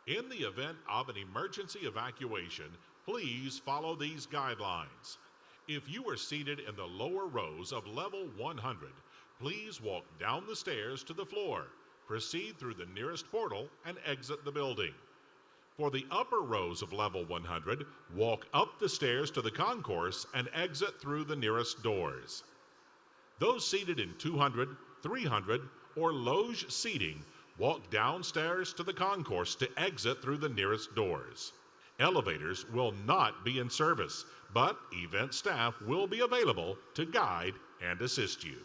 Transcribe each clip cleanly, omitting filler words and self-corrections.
In the event of an emergency evacuation, please follow these guidelines. If you are seated in the lower rows of level 100, please walk down the stairs to the floor, proceed through the nearest portal, and exit the building. For the upper rows of level 100, walk up the stairs to the concourse and exit through the nearest doors. Those seated in 200, 300, or loge seating, walk downstairs to the concourse to exit through the nearest doors. Elevators will not be in service, but event staff will be available to guide and assist you.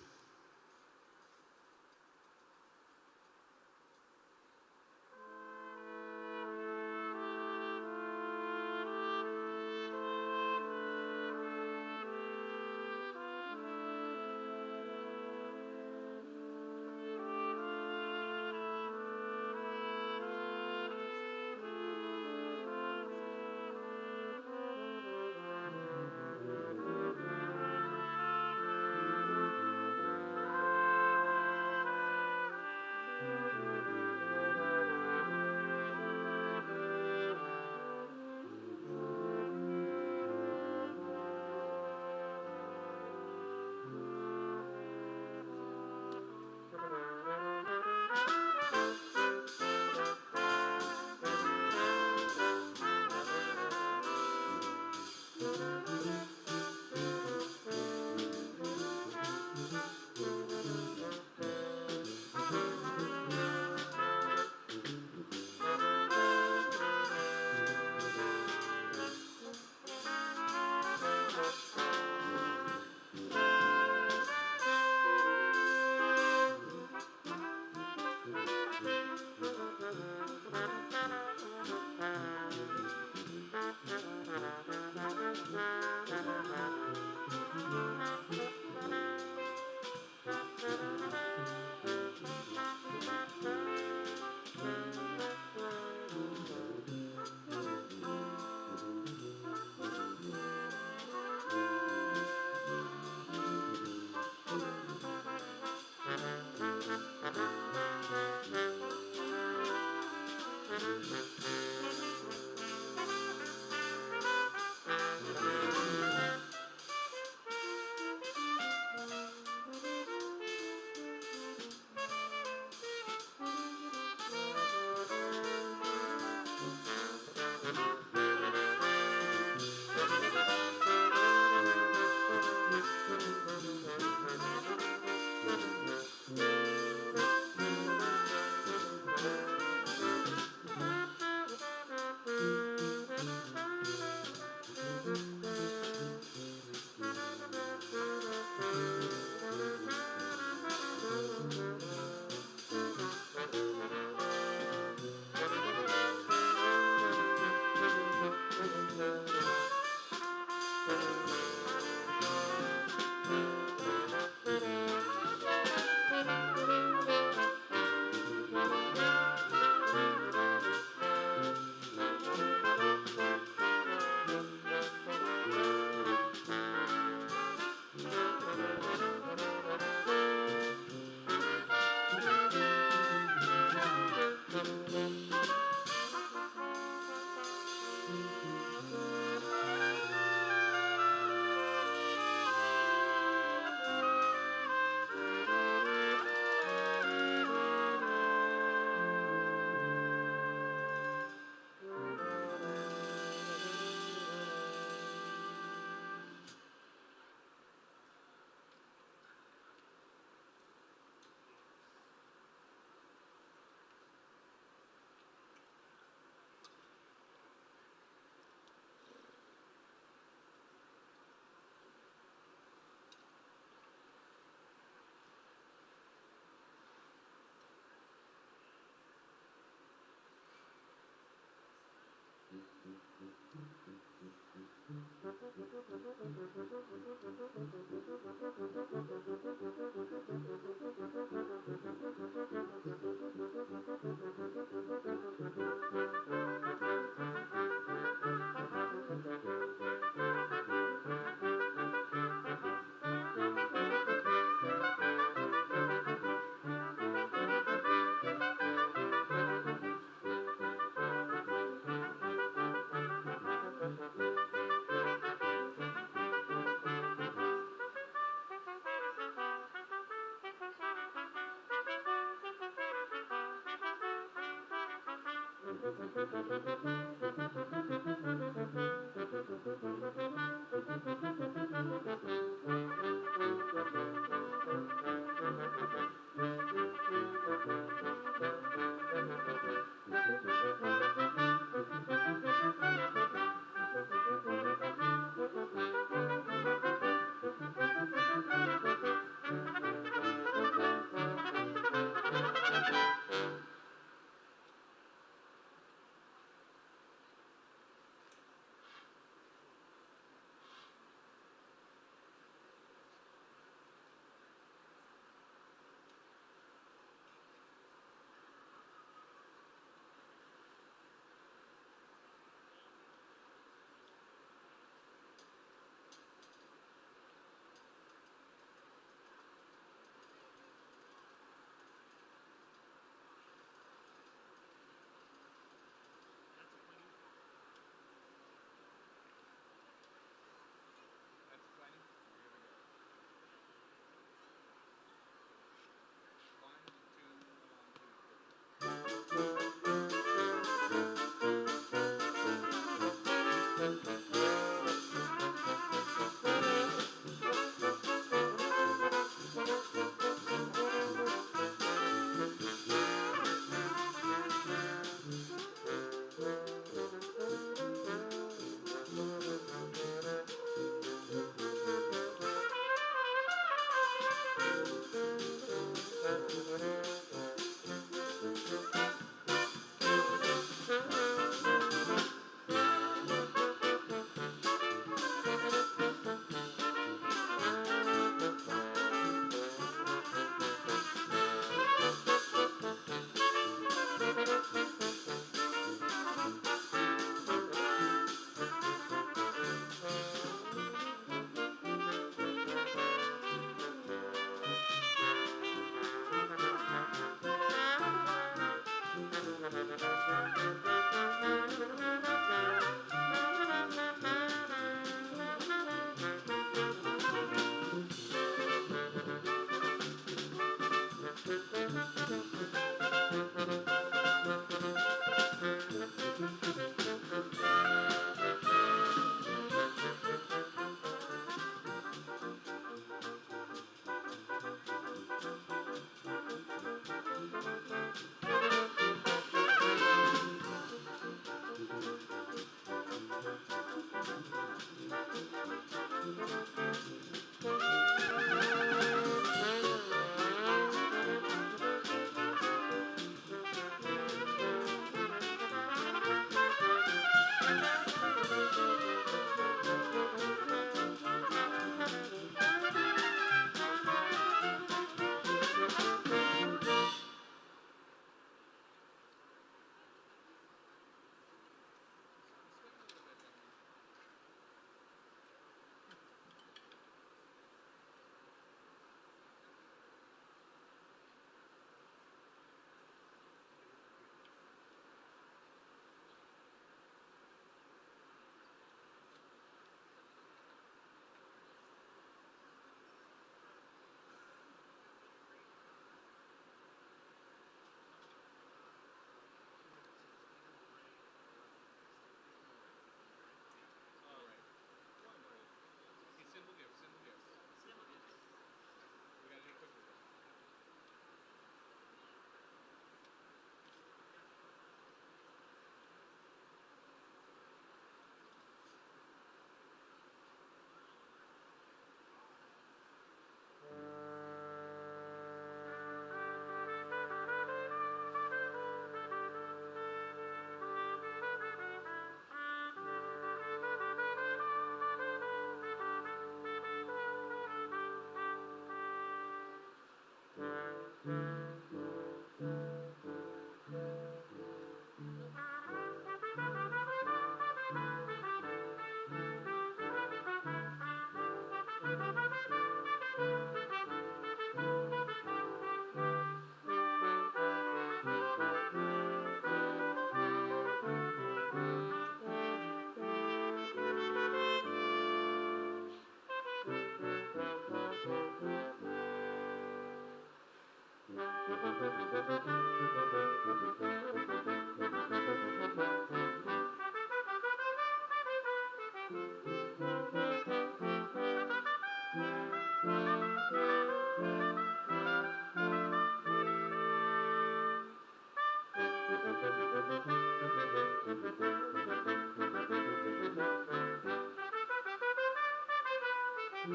In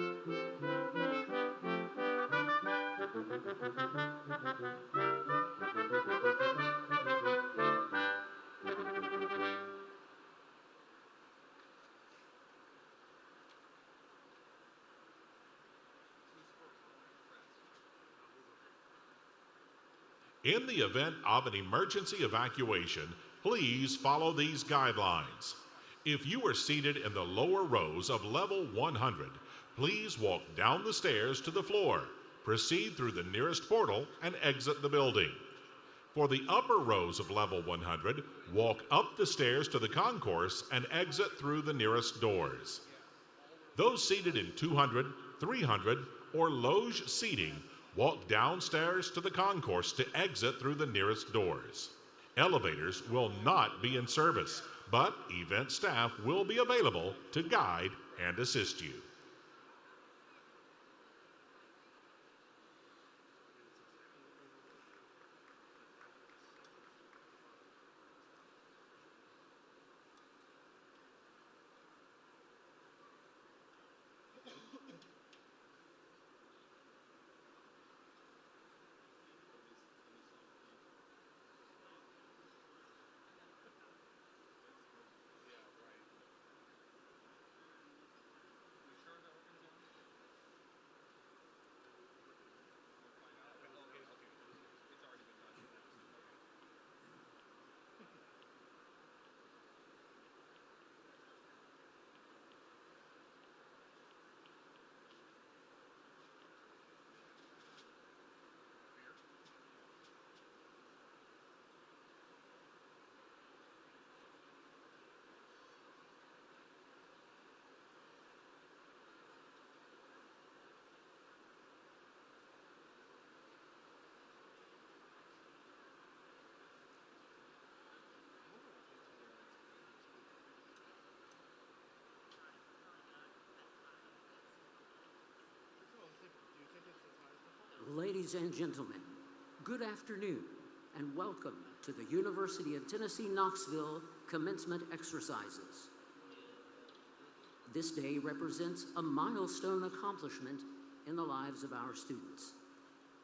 the event of an emergency evacuation, please follow these guidelines. If you are seated in the lower rows of level 100, please walk down the stairs to the floor, proceed through the nearest portal, and exit the building. For the upper rows of level 100, walk up the stairs to the concourse and exit through the nearest doors. Those seated in 200, 300, or loge seating, walk downstairs to the concourse to exit through the nearest doors. Elevators will not be in service, but event staff will be available to guide and assist you. Ladies and gentlemen, good afternoon and welcome to the University of Tennessee Knoxville Commencement Exercises. This day represents a milestone accomplishment in the lives of our students.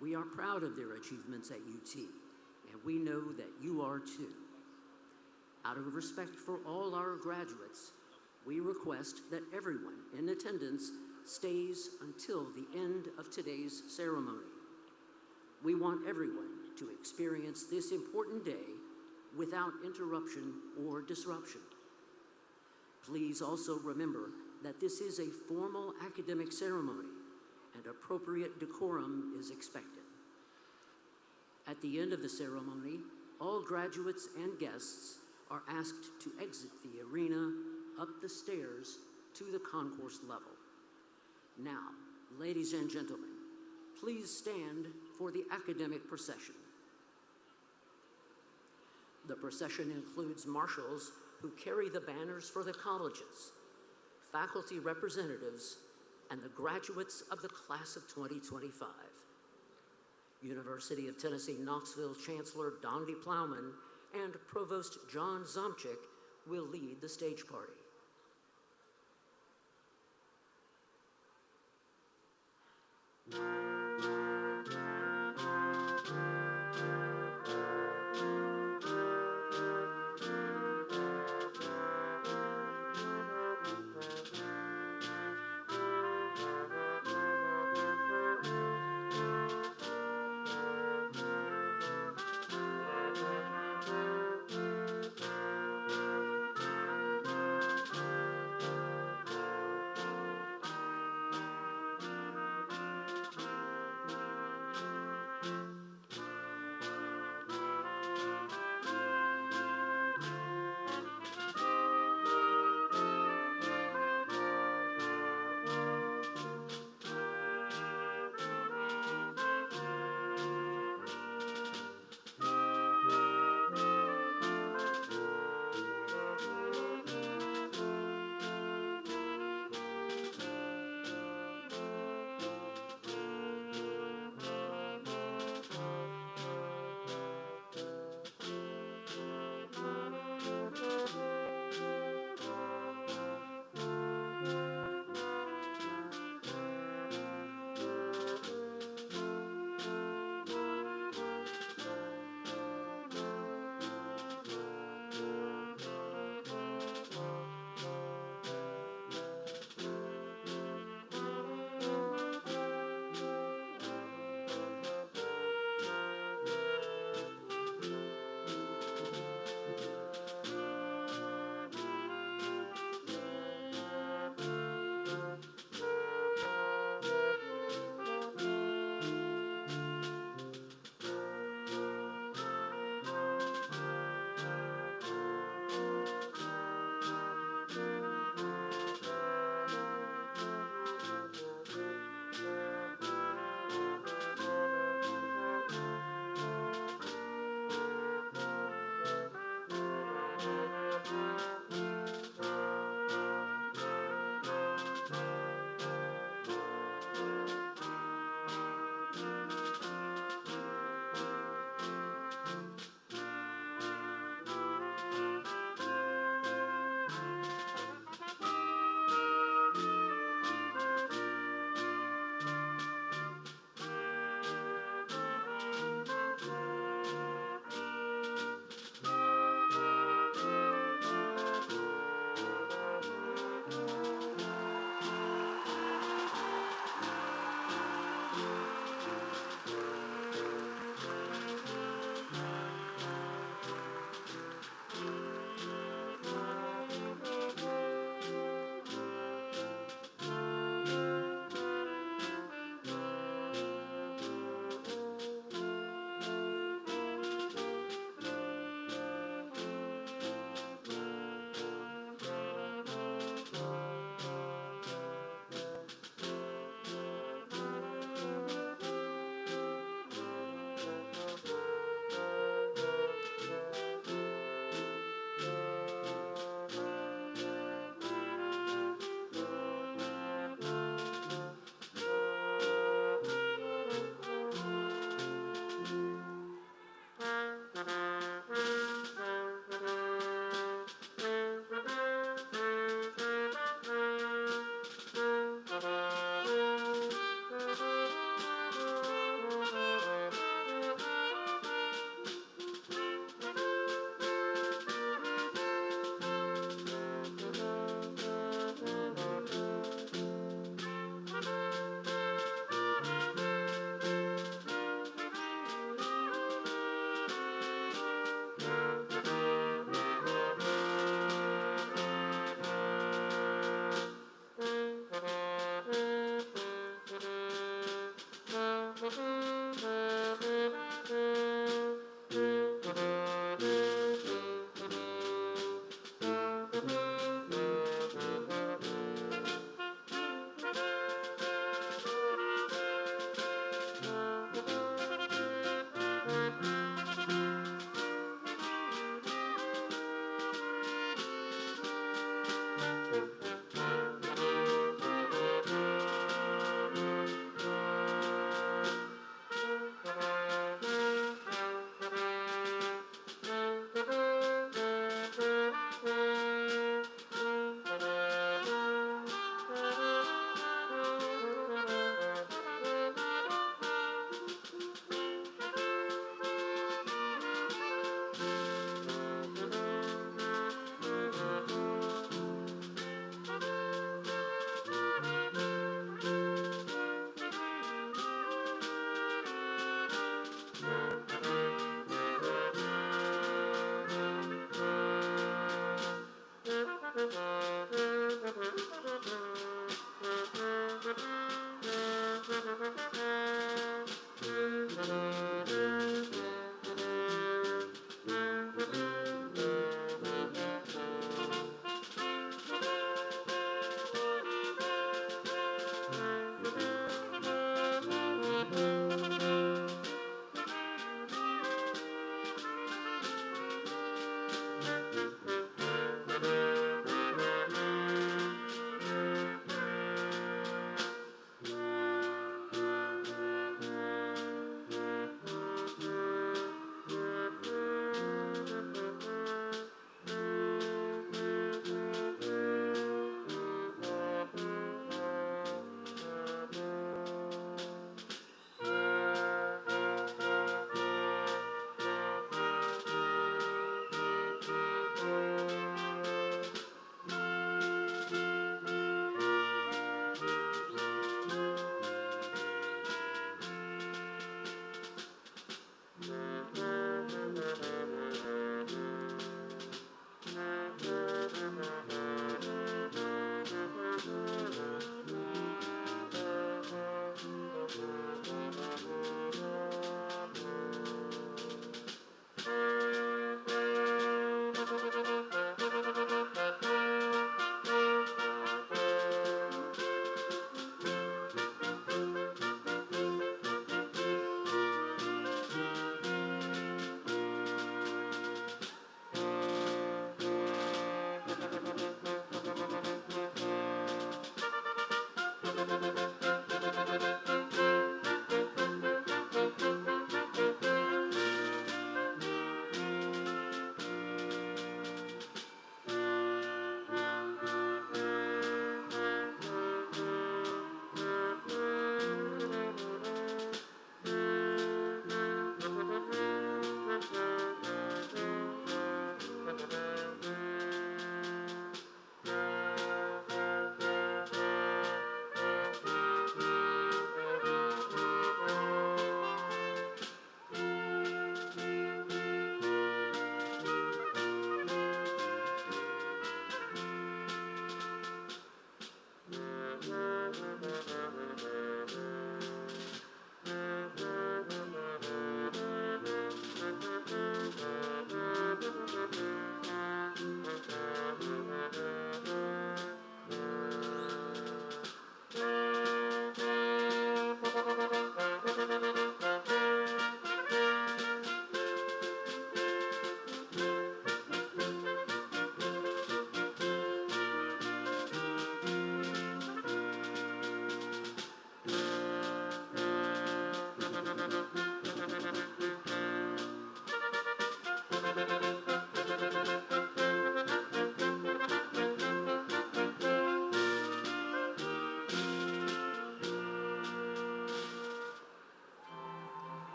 We are proud of their achievements at UT, and we know that you are too. Out of respect for all our graduates, we request that everyone in attendance stays until the end of today's ceremony. We want everyone to experience this important day without interruption or disruption. Please also remember that this is a formal academic ceremony and appropriate decorum is expected. At the end of the ceremony, all graduates and guests are asked to exit the arena up the stairs to the concourse level. Now, ladies and gentlemen, please stand for the academic procession. The procession includes marshals who carry the banners for the colleges, faculty representatives, and the graduates of the class of 2025. University of Tennessee Knoxville Chancellor Dondi Plowman and Provost John Zomchik will lead the stage party.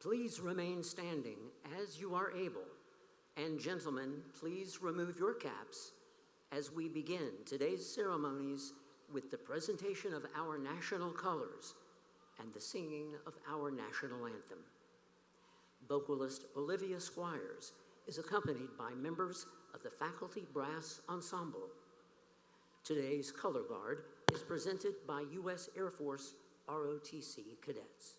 Please remain standing as you are able. And gentlemen, please remove your caps as we begin today's ceremonies with the presentation of our national colors and the singing of our national anthem. Vocalist Olivia Squires is accompanied by members of the Faculty Brass Ensemble. Today's color guard is presented by U.S. Air Force ROTC cadets.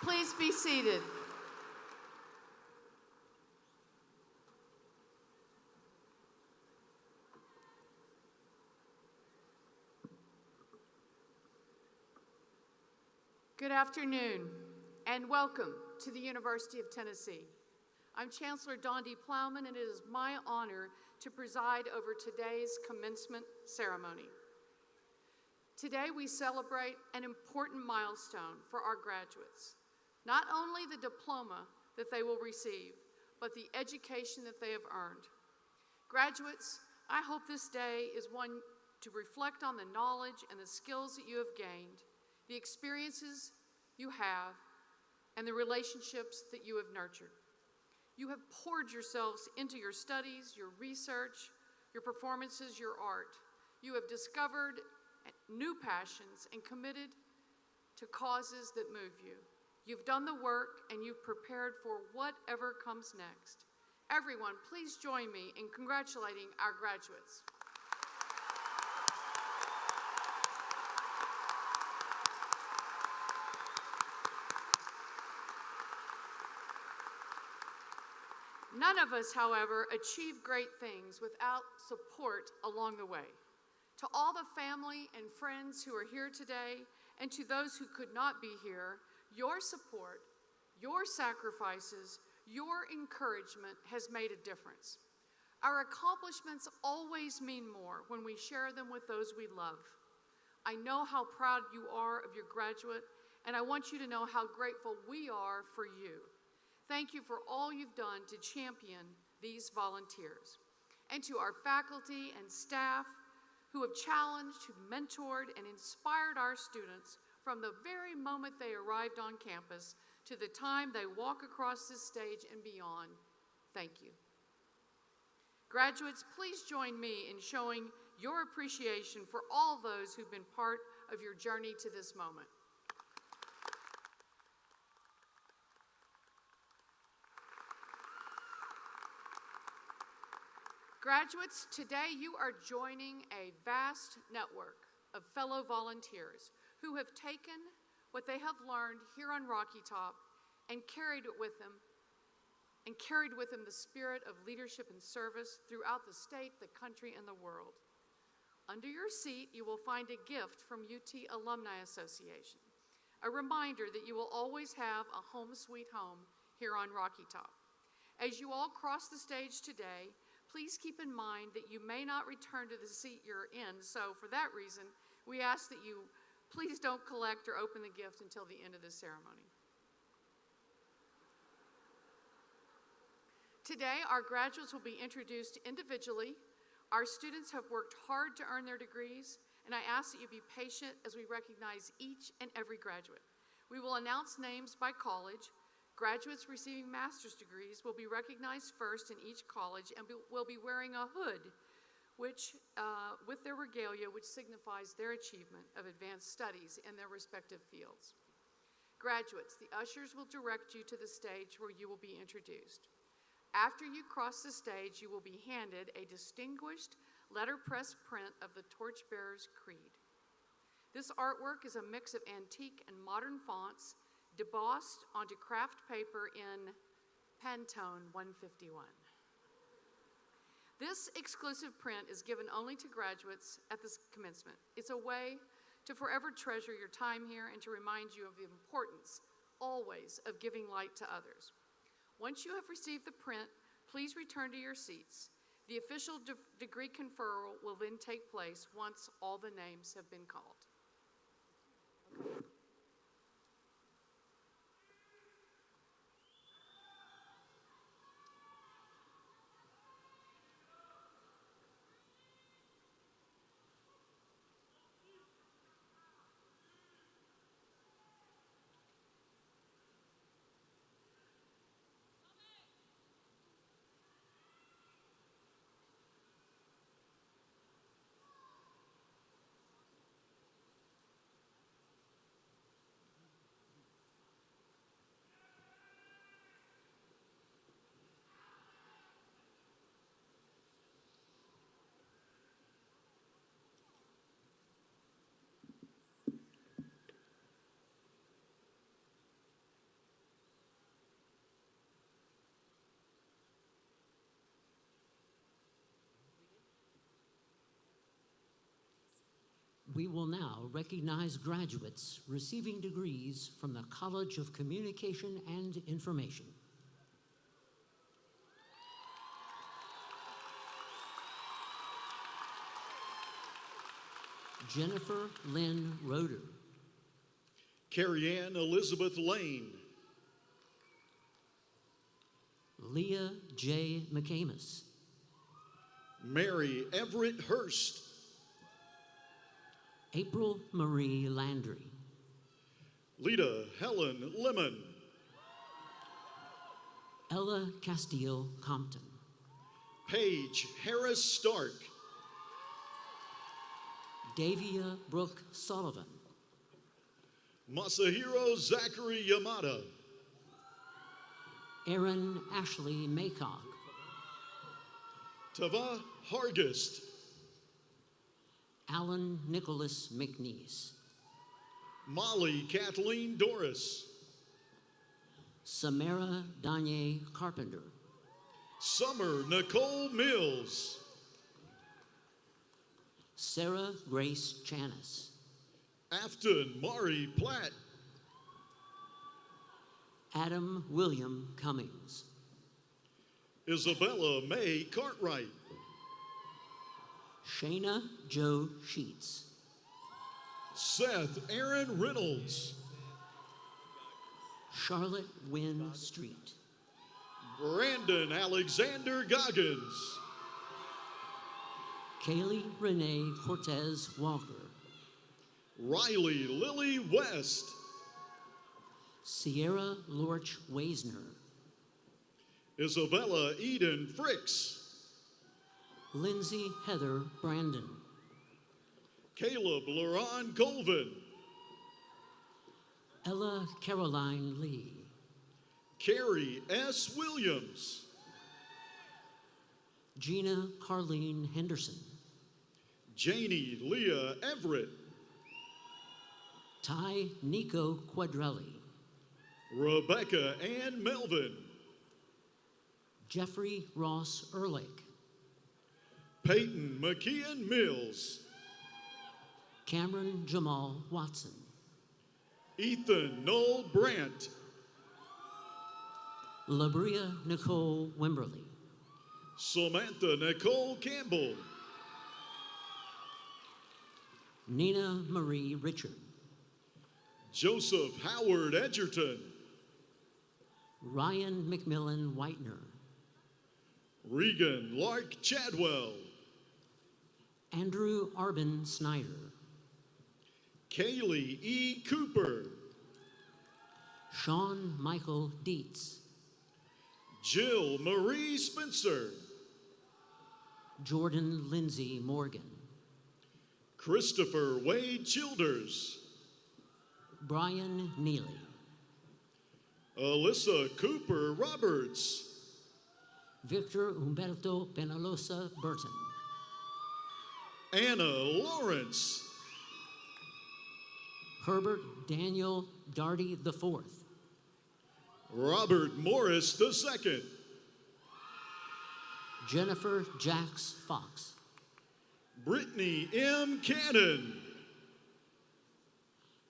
Please be seated. Good afternoon, and welcome to the University of Tennessee. I'm Chancellor Dawn D. Plowman, and it is my honor to preside over today's commencement ceremony. Today, we celebrate an important milestone for our graduates. Not only the diploma that they will receive, but the education that they have earned. Graduates, I hope this day is one to reflect on the knowledge and the skills that you have gained, the experiences you have, and the relationships that you have nurtured. You have poured yourselves into your studies, your research, your performances, your art. You have discovered new passions and committed to causes that move you. You've done the work and you've prepared for whatever comes next. Everyone, please join me in congratulating our graduates. None of us, however, achieve great things without support along the way. To all the family and friends who are here today, and to those who could not be here, your support, your sacrifices, your encouragement has made a difference. Our accomplishments always mean more when we share them with those we love. I know how proud you are of your graduate, and I want you to know how grateful we are for you. Thank you for all you've done to champion these volunteers. And to our faculty and staff who have challenged, who mentored, and inspired our students from the very moment they arrived on campus to the time they walk across this stage and beyond, thank you. Graduates, please join me in showing your appreciation for all those who've been part of your journey to this moment. Graduates, today you are joining a vast network of fellow volunteers who have taken what they have learned here on Rocky Top and carried with them the spirit of leadership and service throughout the state, the country, and the world. Under your seat, you will find a gift from UT Alumni Association, a reminder that you will always have a home sweet home here on Rocky Top. As you all cross the stage today, please keep in mind that you may not return to the seat you're in, so for that reason, we ask that you please don't collect or open the gift until the end of the ceremony. Today, our graduates will be introduced individually. Our students have worked hard to earn their degrees, and I ask that you be patient as we recognize each and every graduate. We will announce names by college. Graduates receiving master's degrees will be recognized first in each college and will be wearing a hood with their regalia, which signifies their achievement of advanced studies in their respective fields. Graduates, the ushers will direct you to the stage where you will be introduced. After you cross the stage, you will be handed a distinguished letterpress print of the Torchbearer's Creed. This artwork is a mix of antique and modern fonts debossed onto craft paper in Pantone 151. This exclusive print is given only to graduates at this commencement. It's a way to forever treasure your time here and to remind you of the importance, always, of giving light to others. Once you have received the print, please return to your seats. The official degree conferral will then take place once all the names have been called. We will now recognize graduates receiving degrees from the College of Communication and Information. Jennifer Lynn Roeder. Carrie Ann Elizabeth Lane. Leah J. McCamus. Mary Everett Hurst. April Marie Landry. Lita Helen Lemon. Ella Castillo Compton. Paige Harris Stark. Davia Brooke Sullivan. Masahiro Zachary Yamada. Erin Ashley Maycock. Tava Hargist. Alan Nicholas McNeese. Molly Kathleen Doris. Samara Danye Carpenter. Summer Nicole Mills. Sarah Grace Chanis. Afton Mari Platt. Adam William Cummings. Isabella May Cartwright. Shayna Joe Sheets. Seth Aaron Reynolds. Charlotte Wynn Street. Brandon Alexander Goggins. Kaylee Renee Cortez Walker. Riley Lily West. Sierra Lorch Weisner, Isabella Eden Fricks, Lindsay Heather Brandon, Caleb Laron Colvin, Ella Caroline Lee, Carrie S. Williams, Gina Carlene Henderson, Janie Leah Everett, Ty Nico Quadrelli, Rebecca Ann Melvin, Jeffrey Ross Ehrlich, Peyton McKeon Mills, Cameron Jamal Watson, Ethan Noel Brandt, Labria Nicole Wimberly, Samantha Nicole Campbell, Nina Marie Richard, Joseph Howard Edgerton, Ryan McMillan Whitener, Regan Lark Chadwell, Andrew Arbin Snyder, Kaylee E. Cooper, Sean Michael Dietz, Jill Marie Spencer, Jordan Lindsay Morgan, Christopher Wade Childers, Brian Neely, Alyssa Cooper Roberts, Victor Humberto Penalosa Burton, Anna Lawrence, Herbert Daniel Darty IV, Robert Morris II, Jennifer Jax Fox, Brittany M. Cannon,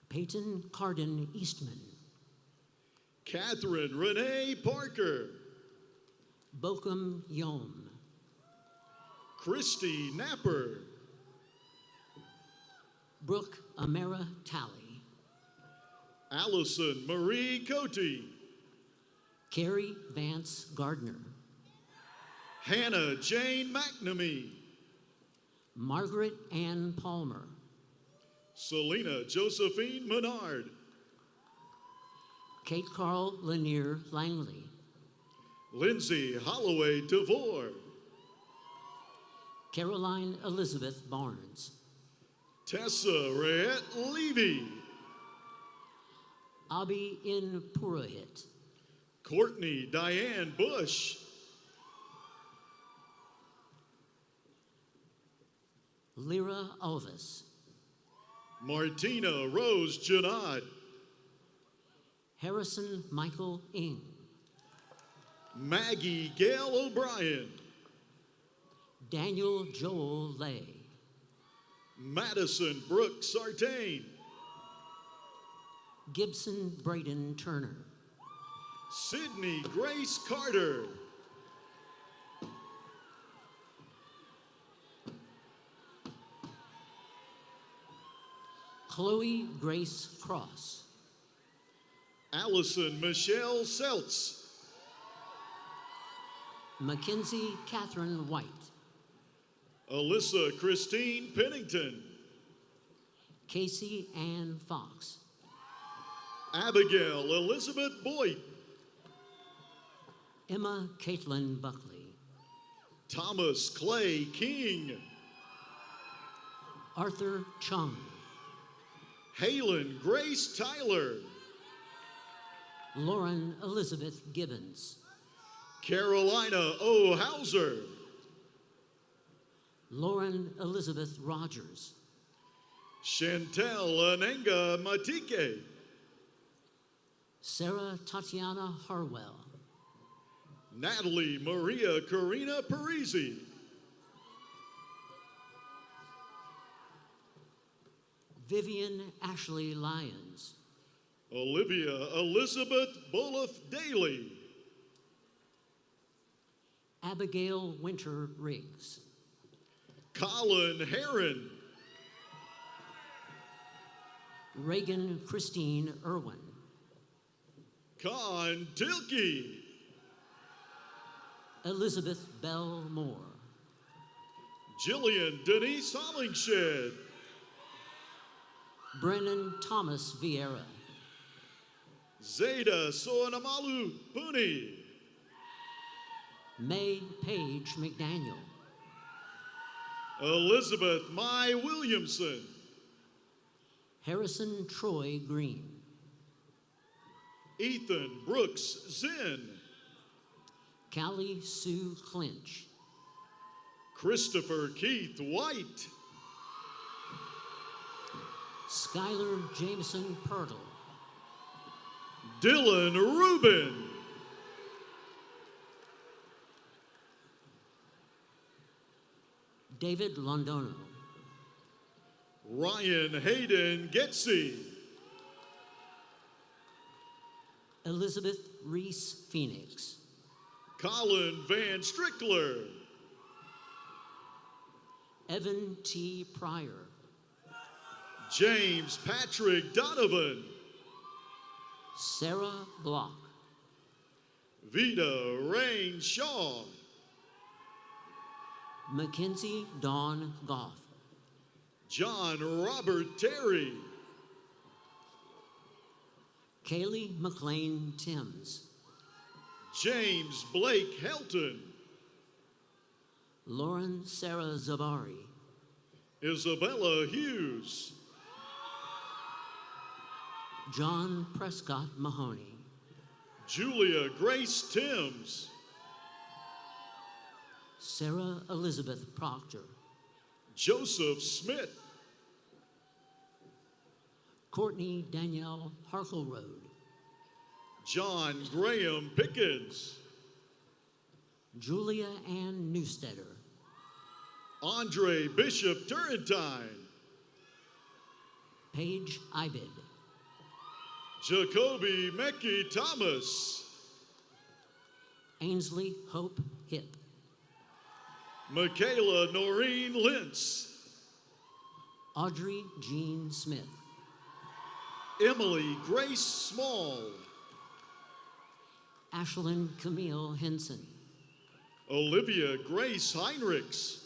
Peyton Carden Eastman, Catherine Renee Parker, Bokum Yom, Christy Napper, Brooke Amera Talley, Allison Marie Cote, Carrie Vance Gardner, Hannah Jane McNamee, Margaret Ann Palmer, Selena Josephine Menard, Kate Carl Lanier Langley, Lindsay Holloway DeVore, Caroline Elizabeth Barnes, Tessa Rayette Levy, Abi In Purohit, Courtney Diane Bush, Lyra Alvis, Martina Rose Janad, Harrison Michael Ing, Maggie Gail O'Brien, Daniel Joel Lay, Madison Brooke Sartain, Gibson Braden Turner, Sydney Grace Carter, Chloe Grace Cross, Allison Michelle Seltz, Mackenzie Catherine White, Alyssa Christine Pennington, Casey Ann Fox, Abigail Elizabeth Boyd, Emma Caitlin Buckley, Thomas Clay King, Arthur Chung, Halen Grace Tyler, Lauren Elizabeth Gibbons, Carolina O. Hauser, Lauren Elizabeth Rogers, Chantel Anenga Matike, Sarah Tatiana Harwell, Natalie Maria Karina Parisi, Vivian Ashley Lyons, Olivia Elizabeth Bulloff Daly, Abigail Winter Riggs, Colin Heron, Reagan Christine Irwin, Con Tilkey, Elizabeth Bell Moore, Jillian Denise Hollingshed, Brennan Thomas Vieira, Zeta Soanamalu Puni. May Page McDaniel. Elizabeth Mai Williamson. Harrison Troy Green. Ethan Brooks Zinn. Callie Sue Clinch. Christopher Keith White. Skylar Jameson Pirtle. Dylan Rubin. David Londono. Ryan Hayden Getsy. Elizabeth Reese Phoenix. Colin Van Strickler. Evan T. Pryor. James Patrick Donovan. Sarah Block. Vita Rain Shaw. Mackenzie Dawn Goff. John Robert Terry. Kaylee McLean Timms. James Blake Helton. Lauren Sarah Zabari. Isabella Hughes. John Prescott Mahoney. Julia Grace Timms. Sarah Elizabeth Proctor. Joseph Smith. Courtney Danielle Harkleroad. John Graham Pickens. Julia Ann Newstetter. Andre Bishop Turrentine. Paige Ibid. Jacoby Mekki Thomas. Ainsley Hope Hip. Michaela Noreen Lentz. Audrey Jean Smith. Emily Grace Small. Ashlyn Camille Henson. Olivia Grace Heinrichs.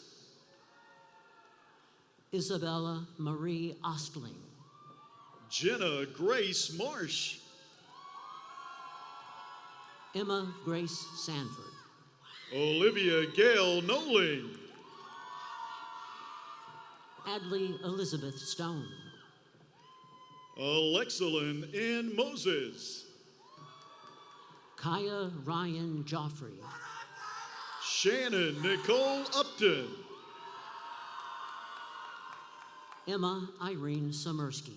Isabella Marie Ostling. Jenna Grace Marsh. Emma Grace Sanford. Olivia Gail Noling. Adley Elizabeth Stone. Alexalyn N. Moses. Kaya Ryan Joffrey. Shannon Nicole Upton. Emma Irene Sumersky.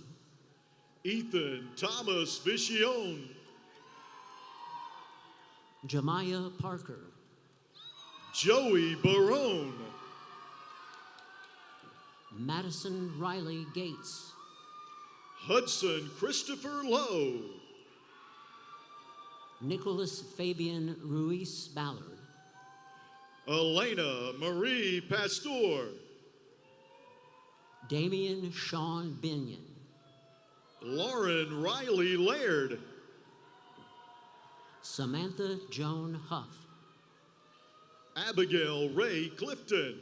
Ethan Thomas Vicione. Jemiah Parker. Joey Barone. Madison Riley Gates. Hudson Christopher Lowe. Nicholas Fabian Ruiz Ballard. Elena Marie Pastor. Damian Sean Binion. Lauren Riley Laird. Samantha Joan Huff. Abigail Ray Clifton.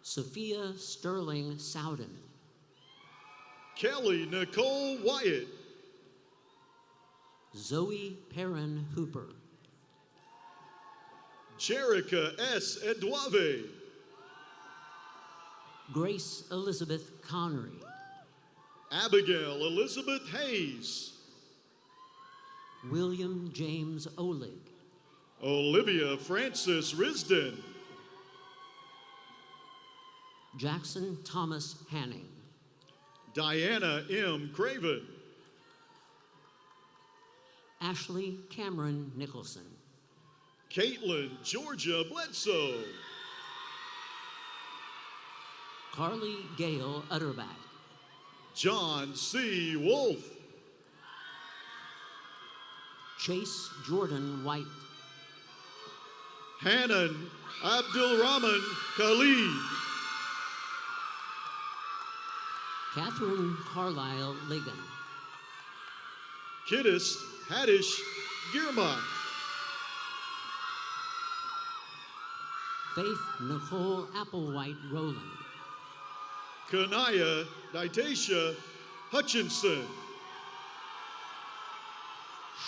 Sophia Sterling Sowden. Kelly Nicole Wyatt. Zoe Perrin Hooper. Jerica S. Edwave. Grace Elizabeth Connery. Abigail Elizabeth Hayes. William James Olig. Olivia Francis Risden. Jackson Thomas Hanning. Diana M. Craven. Ashley Cameron Nicholson. Caitlin Georgia Bledsoe. Carly Gale Utterback. John C. Wolf. Chase Jordan White. Hanan Abdulrahman Khalid. Catherine Carlisle Ligon. Kiddist Haddish Girma. Faith Nicole Applewhite Rowland. Kanaya Ditasha Hutchinson.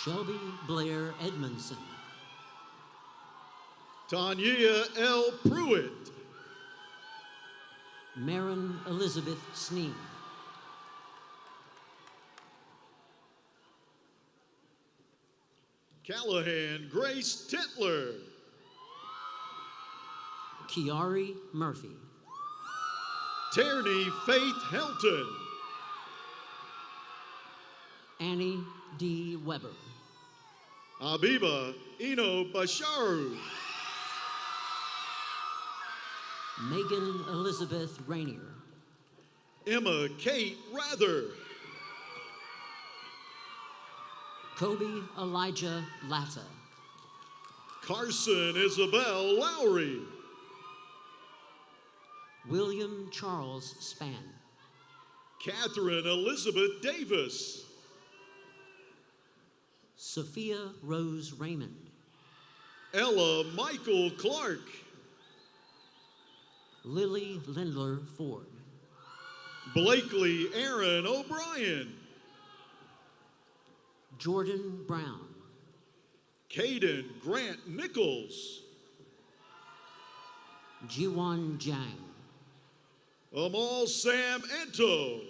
Shelby Blair Edmondson. Tanya L. Pruitt. Marin Elizabeth Snee. Callahan Grace Titler. Kiari Murphy. Tierney Faith Helton. Annie D. Weber. Abiba Ino Basharu. Megan Elizabeth Rainier. Emma Kate Rather. Kobe Elijah Latta. Carson Isabel Lowry. William Charles Spann. Catherine Elizabeth Davis. Sophia Rose Raymond. Ella Michael Clark. Lily Lindler Ford. Blakely Aaron O'Brien. Jordan Brown. Caden Grant Nichols. Jiwon Jang. Amal Sam Ento.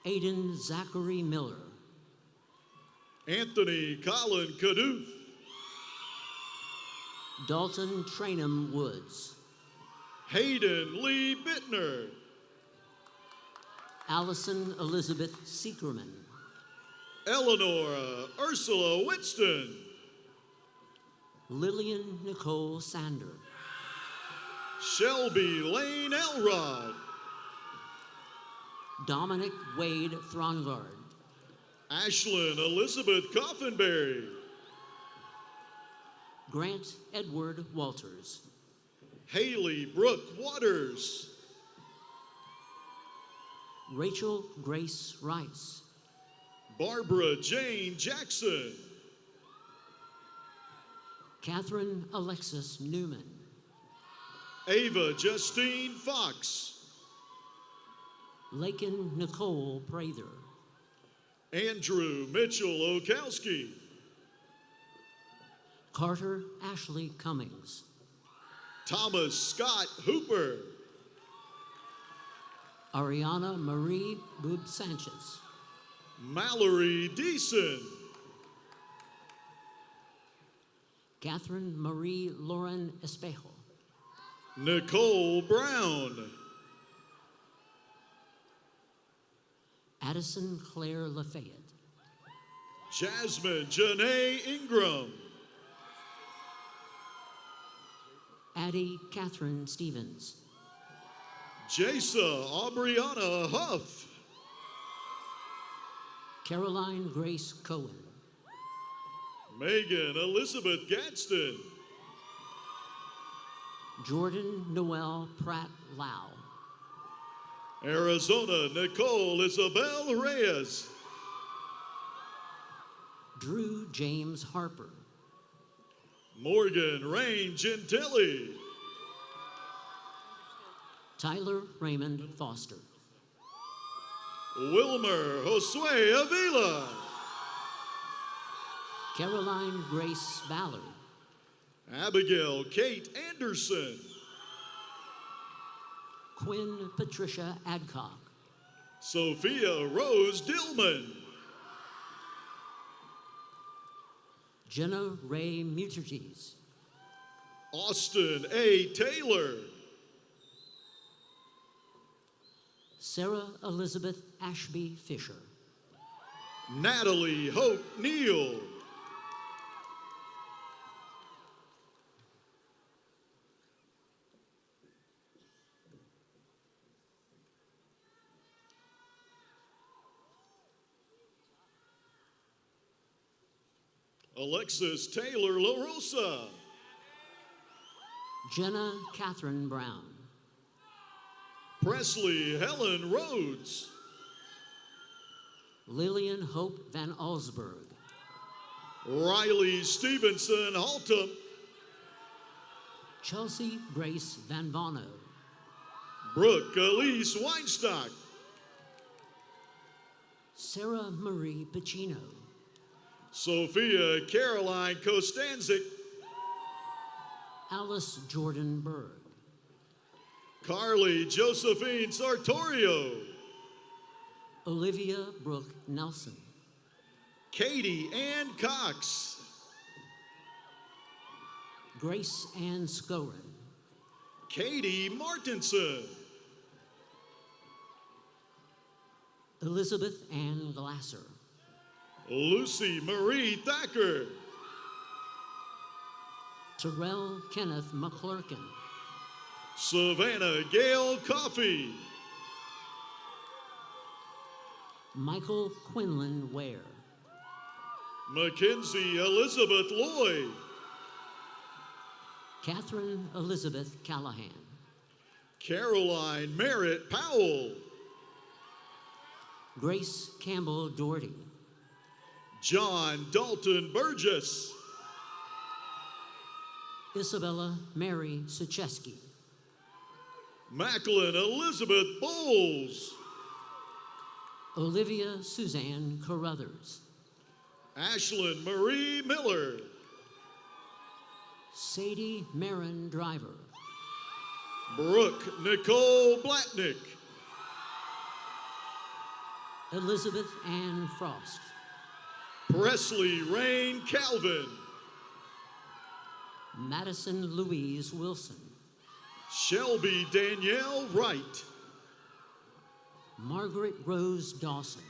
Aiden Zachary Miller. Anthony Colin Caduth. Dalton Trainum Woods. Hayden Lee Bittner. Allison Elizabeth Seekerman. Eleanor Ursula Winston. Lillian Nicole Sander. Shelby Lane Elrod. Dominic Wade Throngard. Ashlyn Elizabeth Coffinberry. Grant Edward Walters. Haley Brooke Waters. Rachel Grace Rice. Barbara Jane Jackson. Catherine Alexis Newman. Ava Justine Fox. Lakin Nicole Prather. Andrew Mitchell Okowski. Carter Ashley Cummings. Thomas Scott Hooper. Ariana Marie Boob Sanchez. Mallory Deason. Catherine Marie Lauren Espejo. Nicole Brown. Addison Claire Lafayette. Jasmine Janae Ingram. Addie Catherine Stevens. Jasa Aubriana Huff. Caroline Grace Cohen. Megan Elizabeth Gadsden. Jordan Noel Pratt Lau. Arizona Nicole Isabel Reyes. Drew James Harper. Morgan Rain Gentili. Tyler Raymond Foster. Wilmer Josue Avila. Caroline Grace Ballard. Abigail Kate Anderson. Quinn Patricia Adcock. Sophia Rose Dillman. Jenna Ray Muterges. Austin A. Taylor. Sarah Elizabeth Ashby Fisher. Natalie Hope Neal. Alexis Taylor LaRosa. Jenna Catherine Brown. Presley Helen Rhodes. Lillian Hope Van Allsburg. Riley Stevenson Haltom. Chelsea Grace Van Bono. Brooke Elise Weinstock. Sarah Marie Pacino. Sophia Caroline Kostanzik, Alice Jordan Berg, Carly Josephine Sartorio, Olivia Brooke Nelson, Katie Ann Cox, Grace Ann Scoren, Katie Martinson, Elizabeth Ann Glasser, Lucy Marie Thacker, Terrell Kenneth McClurkin, Savannah Gail Coffey, Michael Quinlan Ware, Mackenzie Elizabeth Lloyd, Catherine Elizabeth Callahan, Caroline Merritt Powell, Grace Campbell Doherty, John Dalton Burgess, Isabella Mary Sucheski, Macklin Elizabeth Bowles, Olivia Suzanne Carruthers, Ashlyn Marie Miller, Sadie Marin Driver, Brooke Nicole Blatnick, Elizabeth Ann Frost, Presley Rain Calvin, Madison Louise Wilson, Shelby Danielle Wright, Margaret Rose Dawson,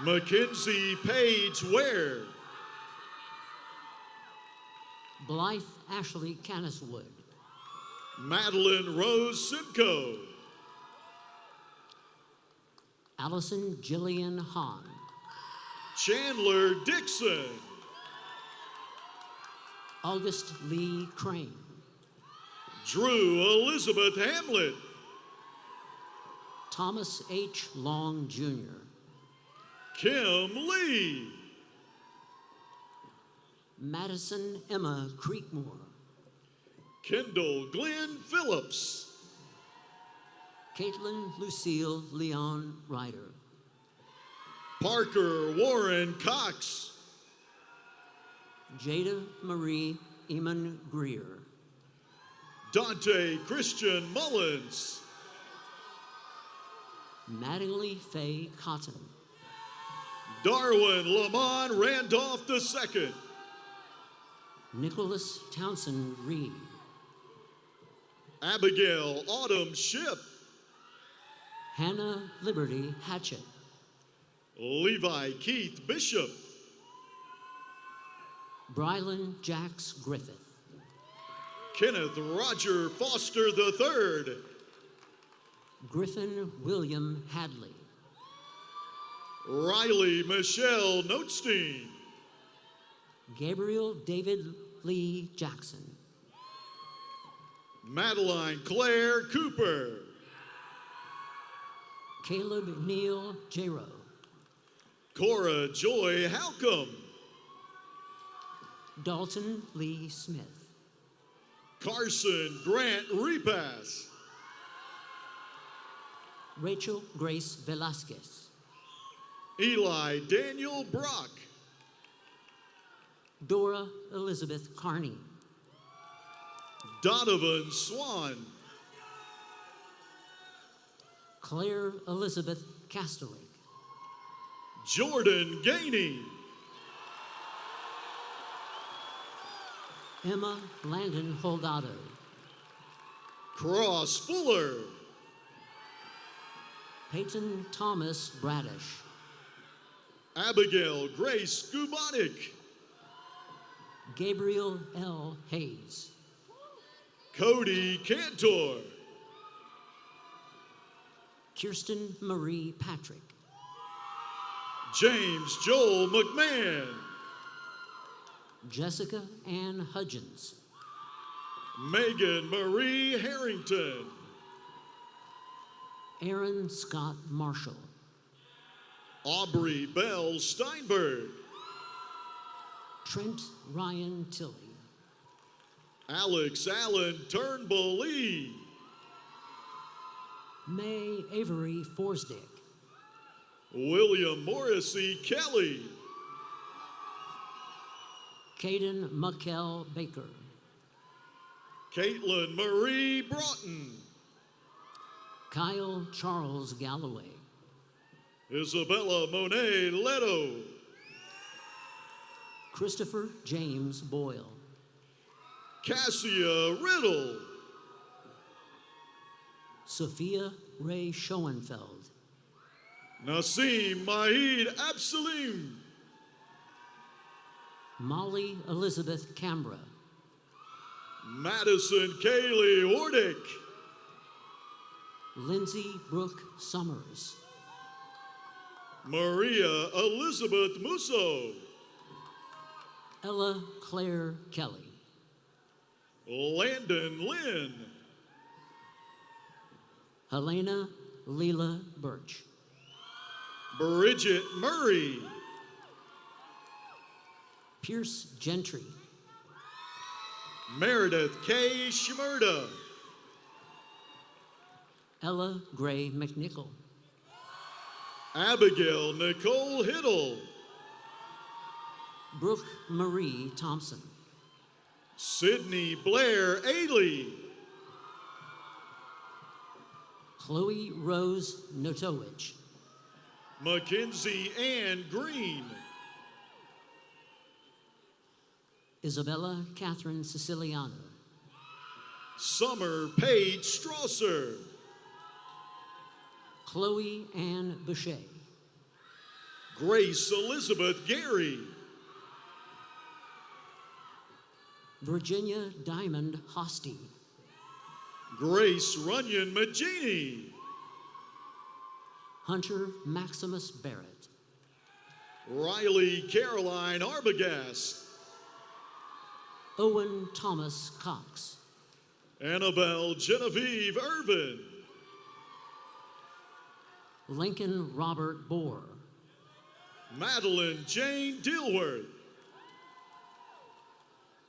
Mackenzie Page Ware, Blythe Ashley Caniswood, Madeline Rose Simcoe, Allison Jillian Hahn, Chandler Dixon, August Lee Crane, Drew Elizabeth Hamlet, Thomas H. Long Jr., Kim Lee, Madison Emma Creekmore, Kendall Glenn Phillips, Caitlin Lucille Leon Ryder, Parker Warren Cox, Jada Marie Eamon Greer, Dante Christian Mullins, Mattingly Faye Cotton, Darwin Lamont Randolph II, Nicholas Townsend Reed, Abigail Autumn Ship, Hannah Liberty Hatchett, Levi Keith Bishop, Brylan Jax Griffith, Kenneth Roger Foster III, Griffin William Hadley, Riley Michelle Notestein, Gabriel David Lee Jackson, Madeline Claire Cooper, Caleb Neal Jero, Cora Joy Halcomb, Dalton Lee Smith, Carson Grant Repass, Rachel Grace Velasquez, Eli Daniel Brock, Dora Elizabeth Carney, Donovan Swan, Claire Elizabeth Castellick, Jordan Gainey, Emma Landon Holgado, Cross Fuller, Peyton Thomas Bradish, Abigail Grace Gubanik, Gabriel L. Hayes, Cody Cantor, Kirsten Marie Patrick, James Joel McMahon, Jessica Ann Hudgens, Megan Marie Harrington, Aaron Scott Marshall, Aubrey Bell Steinberg, Trent Ryan Tilley, Alex Allen Turnbull Lee, May Avery Forsdick, William Morrissey Kelly, Caden Muckell Baker. Caitlin Marie Broughton. Kyle Charles Galloway. Isabella Monet Leto. Christopher James Boyle. Cassia Riddle. Sophia Ray Schoenfeld. Nasim Mahid Absalim. Molly Elizabeth Cambra. Madison Kaylee Ordick. Lindsay Brooke Summers. Maria Elizabeth Musso. Ella Claire Kelly. Landon Lynn. Helena Leela Birch. Bridget Murray. Pierce Gentry. Meredith K. Shmurda. Ella Gray McNichol. Abigail Nicole Hiddle. Brooke Marie Thompson. Sydney Blair Ailey. Chloe Rose Notowich. Mackenzie Ann Green. Isabella Catherine Siciliano. Summer Paige Strasser. Chloe Ann Boucher. Grace Elizabeth Gary. Virginia Diamond Hosty. Grace Runyon Magini. Hunter Maximus Barrett. Riley Caroline Arbogast. Owen Thomas Cox. Annabelle Genevieve Irvin. Lincoln Robert Bohr. Madeline Jane Dilworth.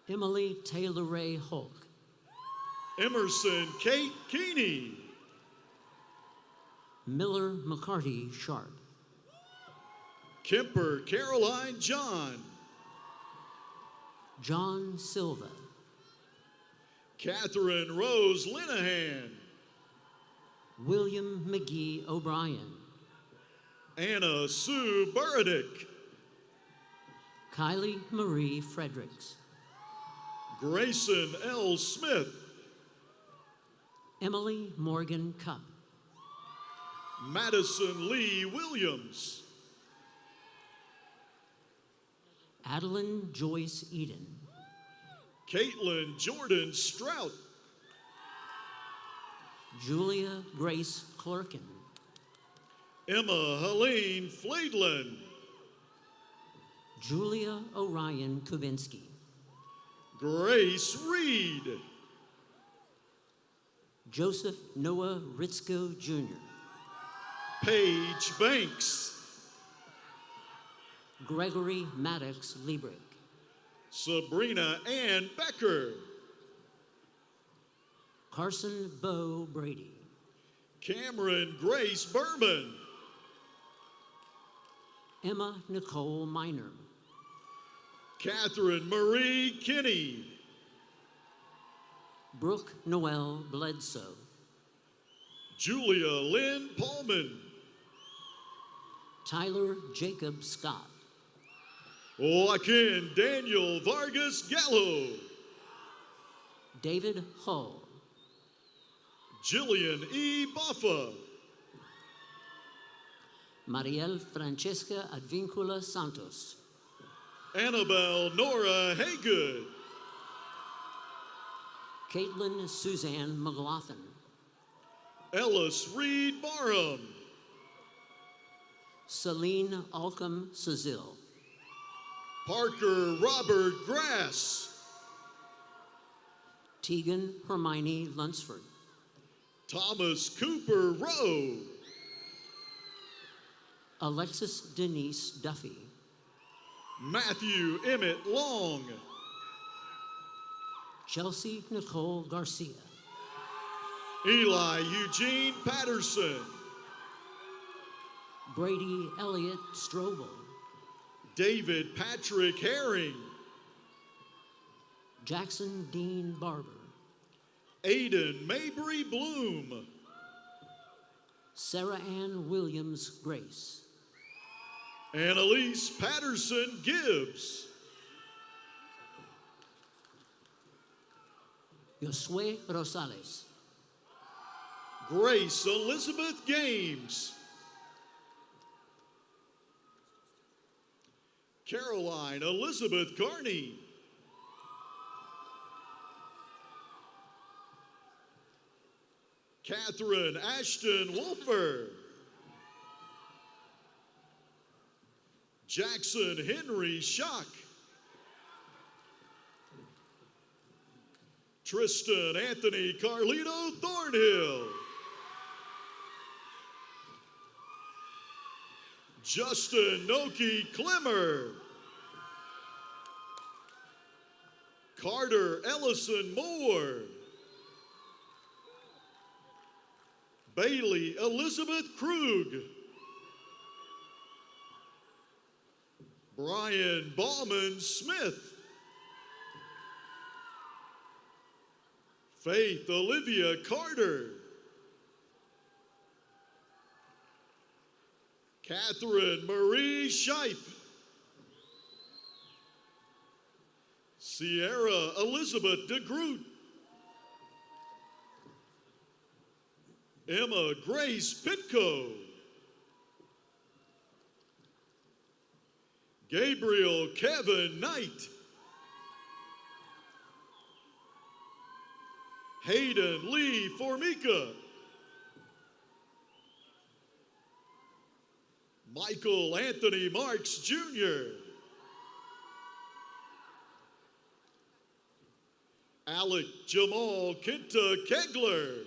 Emily Taylor Ray Hulk. Emerson Kate Keeney. Miller McCarty Sharp. Kemper Caroline John. John Silva. Catherine Rose Linehan. William McGee O'Brien. Anna Sue Burdick. Kylie Marie Fredericks. Grayson L. Smith. Emily Morgan Cup. Madison Lee Williams. Adeline Joyce Eden. Caitlin Jordan Strout. Julia Grace Clerkin. Emma Helene Flaidlin. Julia Orion Kubinski. Grace Reed. Joseph Noah Ritzko Jr. Paige Banks. Gregory Maddox Liebrick. Sabrina Ann Becker. Carson Bo Brady. Cameron Grace Berman. Emma Nicole Miner. Catherine Marie Kinney. Brooke Noel Bledsoe. Julia Lynn Paulman. Tyler Jacob Scott. Joaquin Daniel Vargas Gallo. David Hull. Jillian E. Buffa. Mariel Francesca Advincula Santos. Annabelle Nora Haygood. Caitlin Suzanne McLaughlin. Ellis Reed Barham. Celine Alcom Cezil. Parker Robert Grass. Tegan Hermione Lunsford. Thomas Cooper Rowe. Alexis Denise Duffy. Matthew Emmett Long. Chelsea Nicole Garcia. Eli Eugene Patterson. Brady Elliott Strobel. David Patrick Herring. Jackson Dean Barber, Aiden Mabry Bloom, Sarah Ann Williams Grace, Annalise Patterson Gibbs, Josue Rosales, Grace Elizabeth Games, Caroline Elizabeth Carney, Catherine Ashton Wolfer, Jackson Henry Schock, Tristan Anthony Carlito Thornhill, Justin Noki Clemmer, Carter Ellison Moore, Bailey Elizabeth Krug, Brian Bauman Smith, Faith Olivia Carter, Catherine Marie Scheip, Sierra Elizabeth DeGroot, Emma Grace Pitko, Gabriel Kevin Knight, Hayden Lee Formica, Michael Anthony Marks Jr., Alec Jamal Kinta Kegler,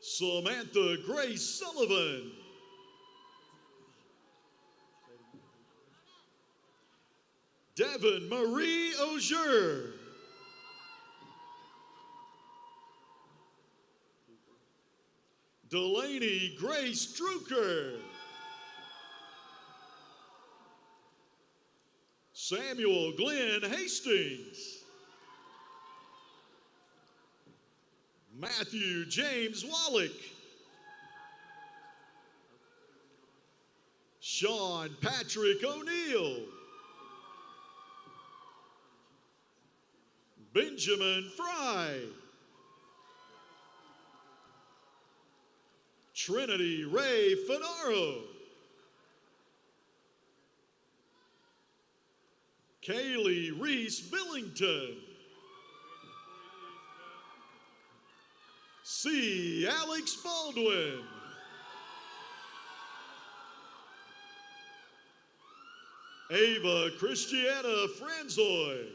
Samantha Grace Sullivan, Devin Marie Auger, Delaney Grace Drucker, Samuel Glenn Hastings, Matthew James Wallach, Sean Patrick O'Neill, Benjamin Fry, Trinity Ray Finaro, Kaylee Reese Billington, C. Alex Baldwin, Ava Christiana Franzoy,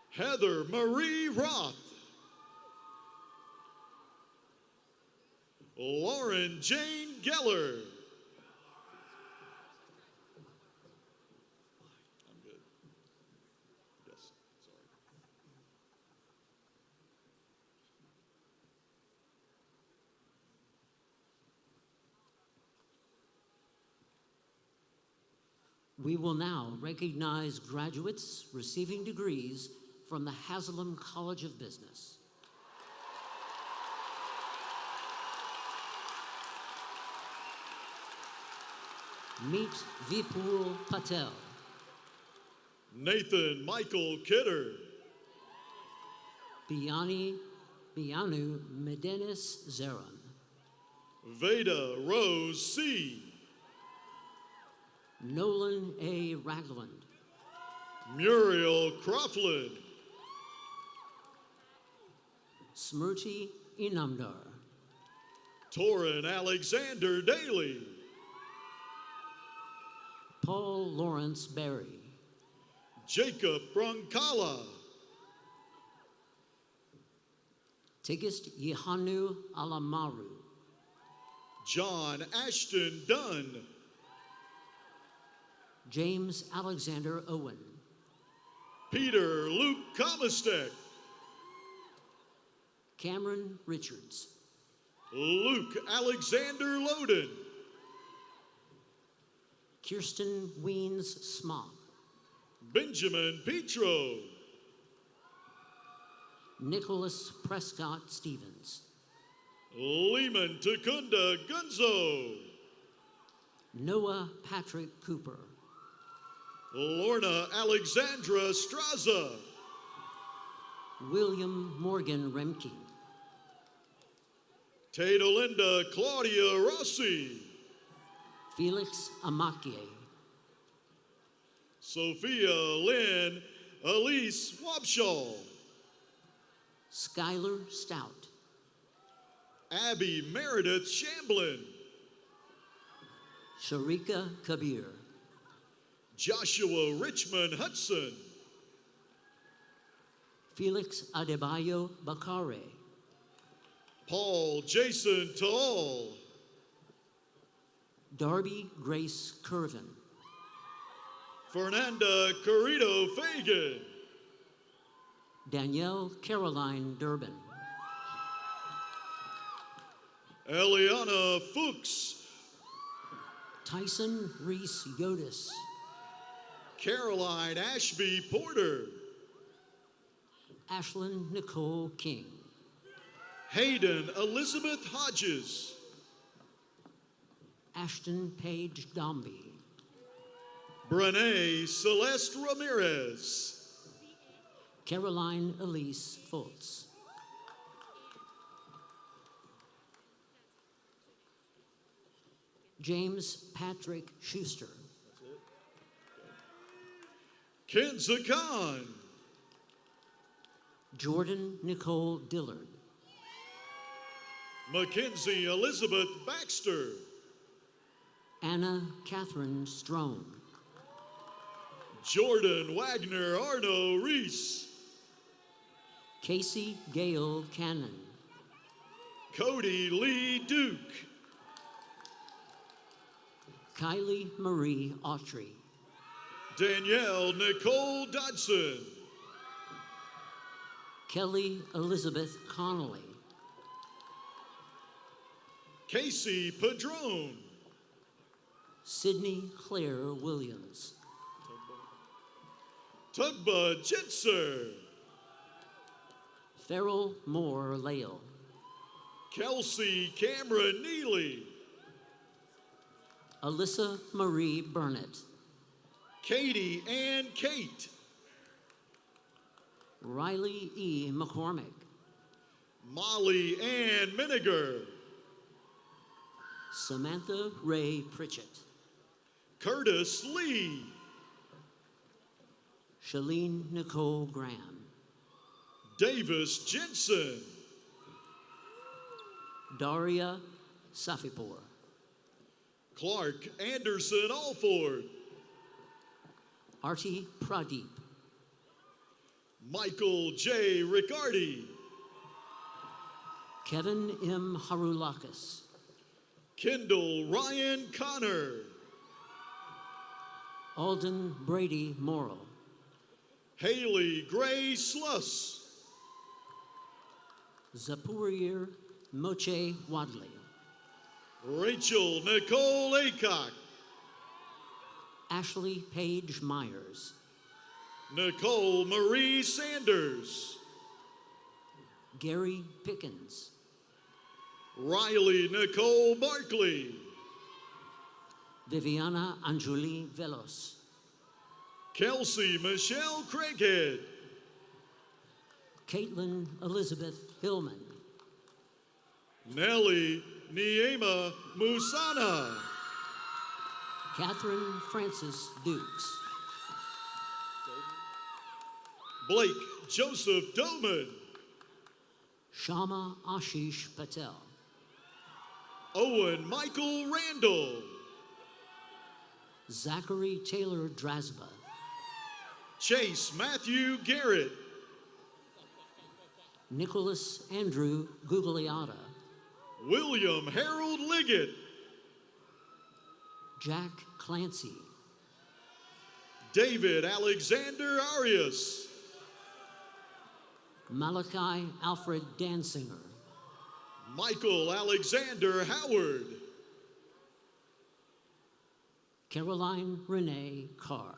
Heather Marie Roth, Lauren Jane Geller, I'm good. Yes, sorry. We will now recognize graduates receiving degrees from the Haslam College of Business. Meet Vipul Patel, Nathan Michael Kidder, Bianu Medenis Zeron, Veda Rose C., Nolan A. Ragland, Muriel Croftland, Smriti Inamdar, Torin Alexander Daly, Paul Lawrence Berry, Jacob Brancala, Tigist Yehanu Alamaru, John Ashton Dunn, James Alexander Owen, Peter Luke Comistek, Cameron Richards, Luke Alexander Loden, Kirsten Weens Smock, Benjamin Petro, Nicholas Prescott Stevens, Lehman Takunda Gunzo, Noah Patrick Cooper, Lorna Alexandra Straza, William Morgan Remke, Tadolinda Claudia Rossi, Felix Amakie, Sophia Lynn Elise Wabshall, Skylar Stout, Abby Meredith Shamblin, Sharika Kabir, Joshua Richmond Hudson, Felix Adebayo Bakare, Paul Jason Tall, Darby Grace Curvin, Fernanda Carrito Fagan, Danielle Caroline Durbin, Eliana Fuchs, Tyson Reese Yodis, Caroline Ashby Porter, Ashlyn Nicole King, Hayden Elizabeth Hodges, Ashton Page Dombey, Brene Celeste Ramirez, Caroline Elise Fultz, James Patrick Schuster, Kenza Khan, Jordan Nicole Dillard, Mackenzie Elizabeth Baxter, Anna Catherine Strome, Jordan Wagner Arno Reese, Casey Gale Cannon, Cody Lee Duke, Kylie Marie Autry, Danielle Nicole Dodson, Kelly Elizabeth Connolly, Casey Padrone, Sydney Claire Williams, Tugba Jitzer, Farrell Moore Lale, Kelsey Cameron Neely, Alyssa Marie Burnett, Katie Ann Kate, Riley E. McCormick, Molly Ann Miniger, Samantha Ray Pritchett, Curtis Lee, Shalene Nicole Graham, Davis Jensen, Daria Safipur, Clark Anderson Alford, Artie Pradeep, Michael J. Riccardi, Kevin M. Harulakis, Kendall Ryan Connor, Alden Brady Morrill, Haley Gray Sluss, Zapurir Moche Wadley, Rachel Nicole Acock, Ashley Page Myers, Nicole Marie Sanders, Gary Pickens, Riley Nicole Barkley, Viviana Anjuli Velos, Kelsey Michelle Craighead, Caitlin Elizabeth Hillman, Nellie Niema Musana, Catherine Francis Dukes, Blake Joseph Doman, Shama Ashish Patel, Owen Michael Randall, Zachary Taylor Drasba, Chase Matthew Garrett, Nicholas Andrew Gugliotta, William Harold Liggett, Jack Clancy, David Alexander Arias, Malachi Alfred Dansinger, Michael Alexander Howard, Caroline Renee Carr.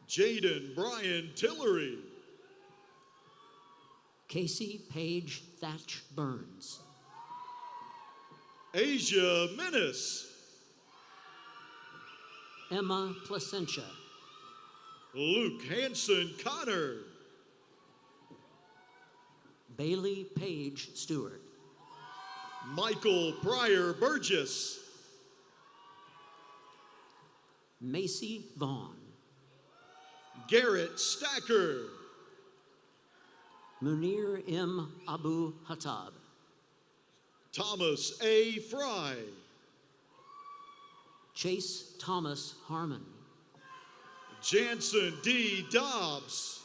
Jaden Brian Tillery. Casey Paige Thatch Burns. Asia Menace. Emma Placentia. Luke Hanson Connor. Bailey Page Stewart. Michael Pryor Burgess. Macy Vaughn. Garrett Stacker. Munir M. Abu Hattab. Thomas A. Fry. Chase Thomas Harmon. Jansen D. Dobbs.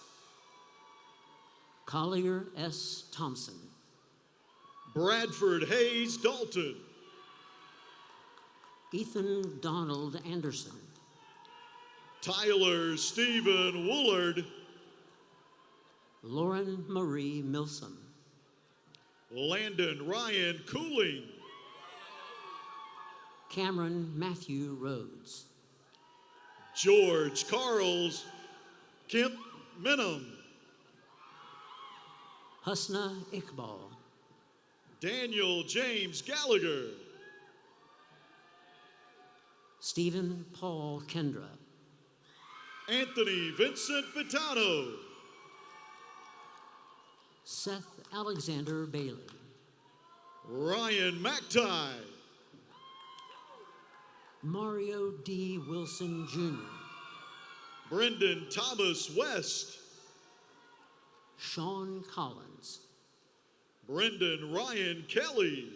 Collier S. Thompson. Bradford Hayes Dalton. Ethan Donald Anderson. Tyler Stephen Woolard. Lauren Marie Milsom. Landon Ryan Cooling. Cameron Matthew Rhodes. George Carls Kemp Minham. Husna Iqbal. Daniel James Gallagher. Stephen Paul Kendra. Anthony Vincent Vitano. Seth Alexander Bailey. Ryan McTighe. Mario D. Wilson Jr. Brendan Thomas West. Sean Collins. Brendan Ryan Kelly.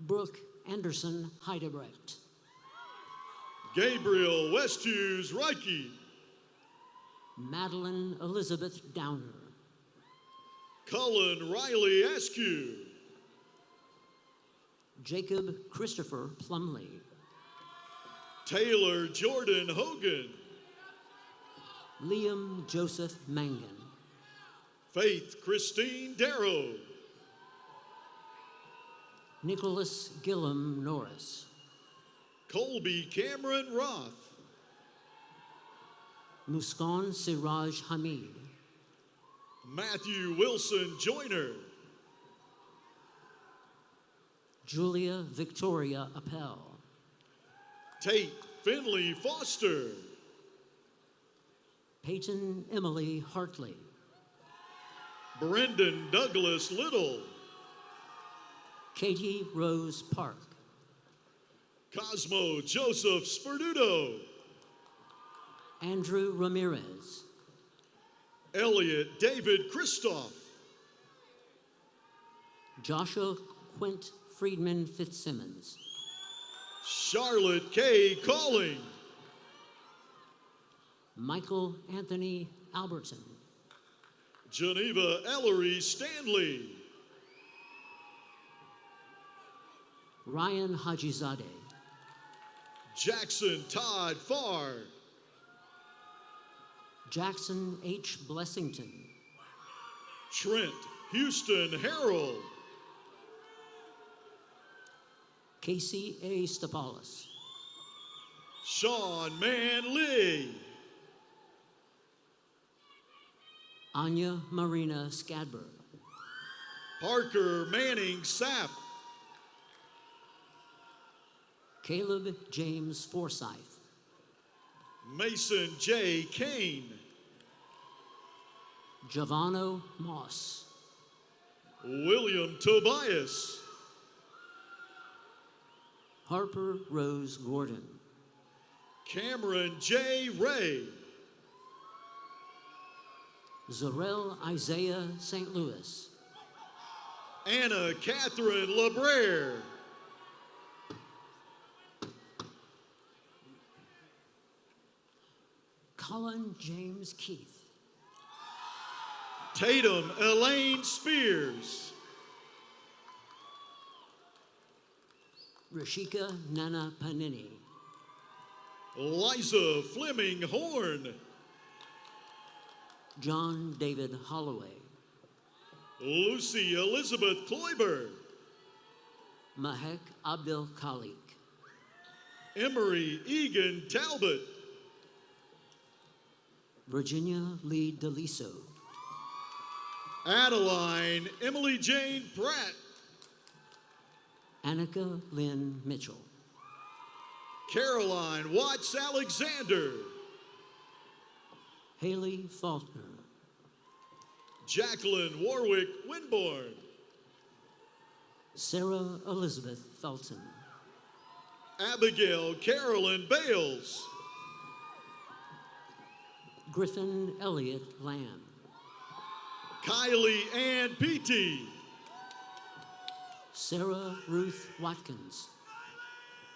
Brooke Anderson Heidebrecht. Gabriel Westhughes Reike. Madeline Elizabeth Downer. Cullen Riley Askew. Jacob Christopher Plumley. Taylor Jordan Hogan. Liam Joseph Mangan. Faith Christine Darrow. Nicholas Gillum Norris. Colby Cameron Roth. Muskan Siraj Hamid. Matthew Wilson Joyner. Julia Victoria Appel. Tate Finley Foster. Peyton Emily Hartley. Brendan Douglas Little. Katie Rose Park. Cosmo Joseph Sperduto. Andrew Ramirez. Elliot David Christoph. Joshua Quint Friedman Fitzsimmons. Charlotte K. Calling. Michael Anthony Alberton. Geneva Ellery Stanley. Ryan Hajizadeh. Jackson Todd Farr. Jackson H. Blessington. Trent Houston Harrell. Casey A. Stapalis. Sean Man Lee. Anya Marina Skadberg. Parker Manning Sapp. Caleb James Forsyth. Mason J. Kane. Giovanno Moss. William Tobias. Harper Rose Gordon. Cameron J. Ray. Zarel Isaiah St. Louis. Anna Catherine LeBrere. Colin James Keith. Tatum Elaine Spears. Rashika Nana Panini. Liza Fleming Horn. John David Holloway. Lucy Elizabeth Kloiber. Mahek Abdul Khalik, Emery Egan Talbot, Virginia Lee DeLiso, Adeline Emily Jane Pratt, Annika Lynn Mitchell, Caroline Watts Alexander, Haley Faulkner, Jacqueline Warwick Winborn, Sarah Elizabeth Felton, Abigail Carolyn Bales, Griffin Elliott Lamb, Kylie Ann Peaty, Sarah Ruth Watkins,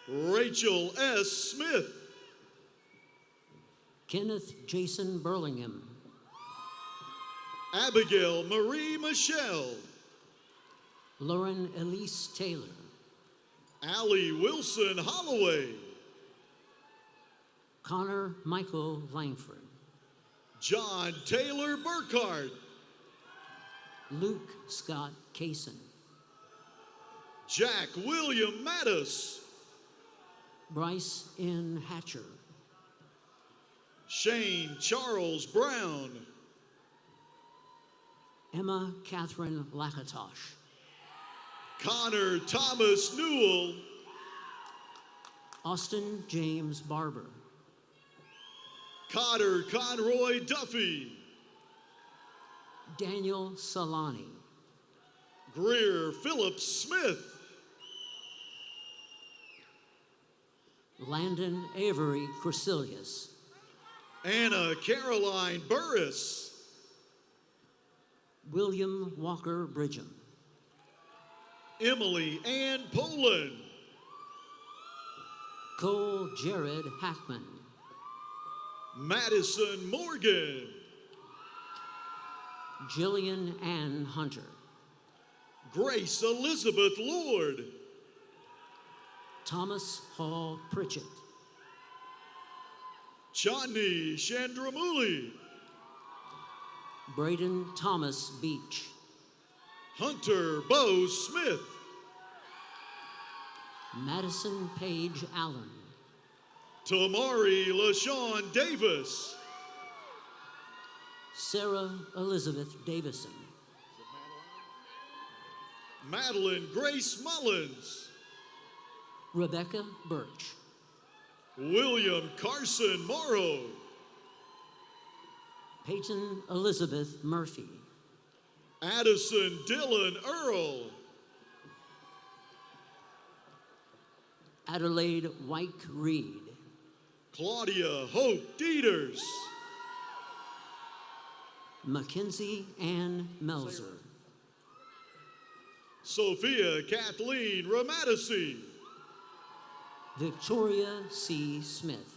Rachel S. Smith, Kenneth Jason Burlingham, Abigail Marie Michelle, Lauren Elise Taylor, Allie Wilson Holloway, Connor Michael Langford, John Taylor Burkhart, Luke Scott Kaysen, Jack William Mattis, Bryce N. Hatcher, Shane Charles Brown, Emma Catherine Lakatosh, Connor Thomas Newell, Austin James Barber, Cotter Conroy Duffy, Daniel Solani, Greer Phillips Smith, Landon Avery Crecilius, Anna Caroline Burris, William Walker Bridgham, Emily Ann Poland, Cole Jared Hackman, Madison Morgan, Jillian Ann Hunter, Grace Elizabeth Lord, Thomas Hall Pritchett, Chani Chandramuli, Braden Thomas Beach, Hunter Bo Smith, Madison Page Allen, Tamari LaShawn Davis, Sarah Elizabeth Davison, Madeline Grace Mullins, Rebecca Birch, William Carson Morrow, Peyton Elizabeth Murphy, Addison Dillon Earl, Adelaide Wyke Reed, Claudia Hope Dieters, Mackenzie Ann Melzer, Sophia Kathleen Ramadisi, Victoria C. Smith,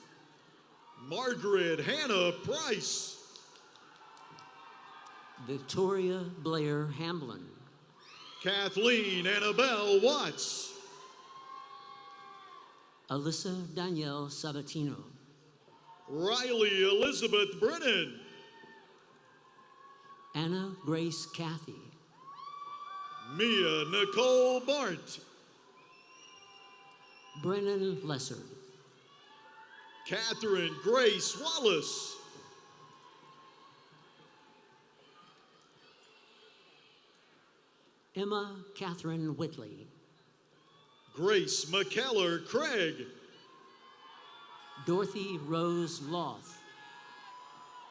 Margaret Hannah Price, Victoria Blair Hamblin, Kathleen Annabelle Watts, Alyssa Danielle Sabatino, Riley Elizabeth Brennan, Anna Grace Cathy, Mia Nicole Bart, Brennan Lesser, Catherine Grace Wallace, Emma Catherine Whitley, Grace McKellar Craig, Dorothy Rose Loth,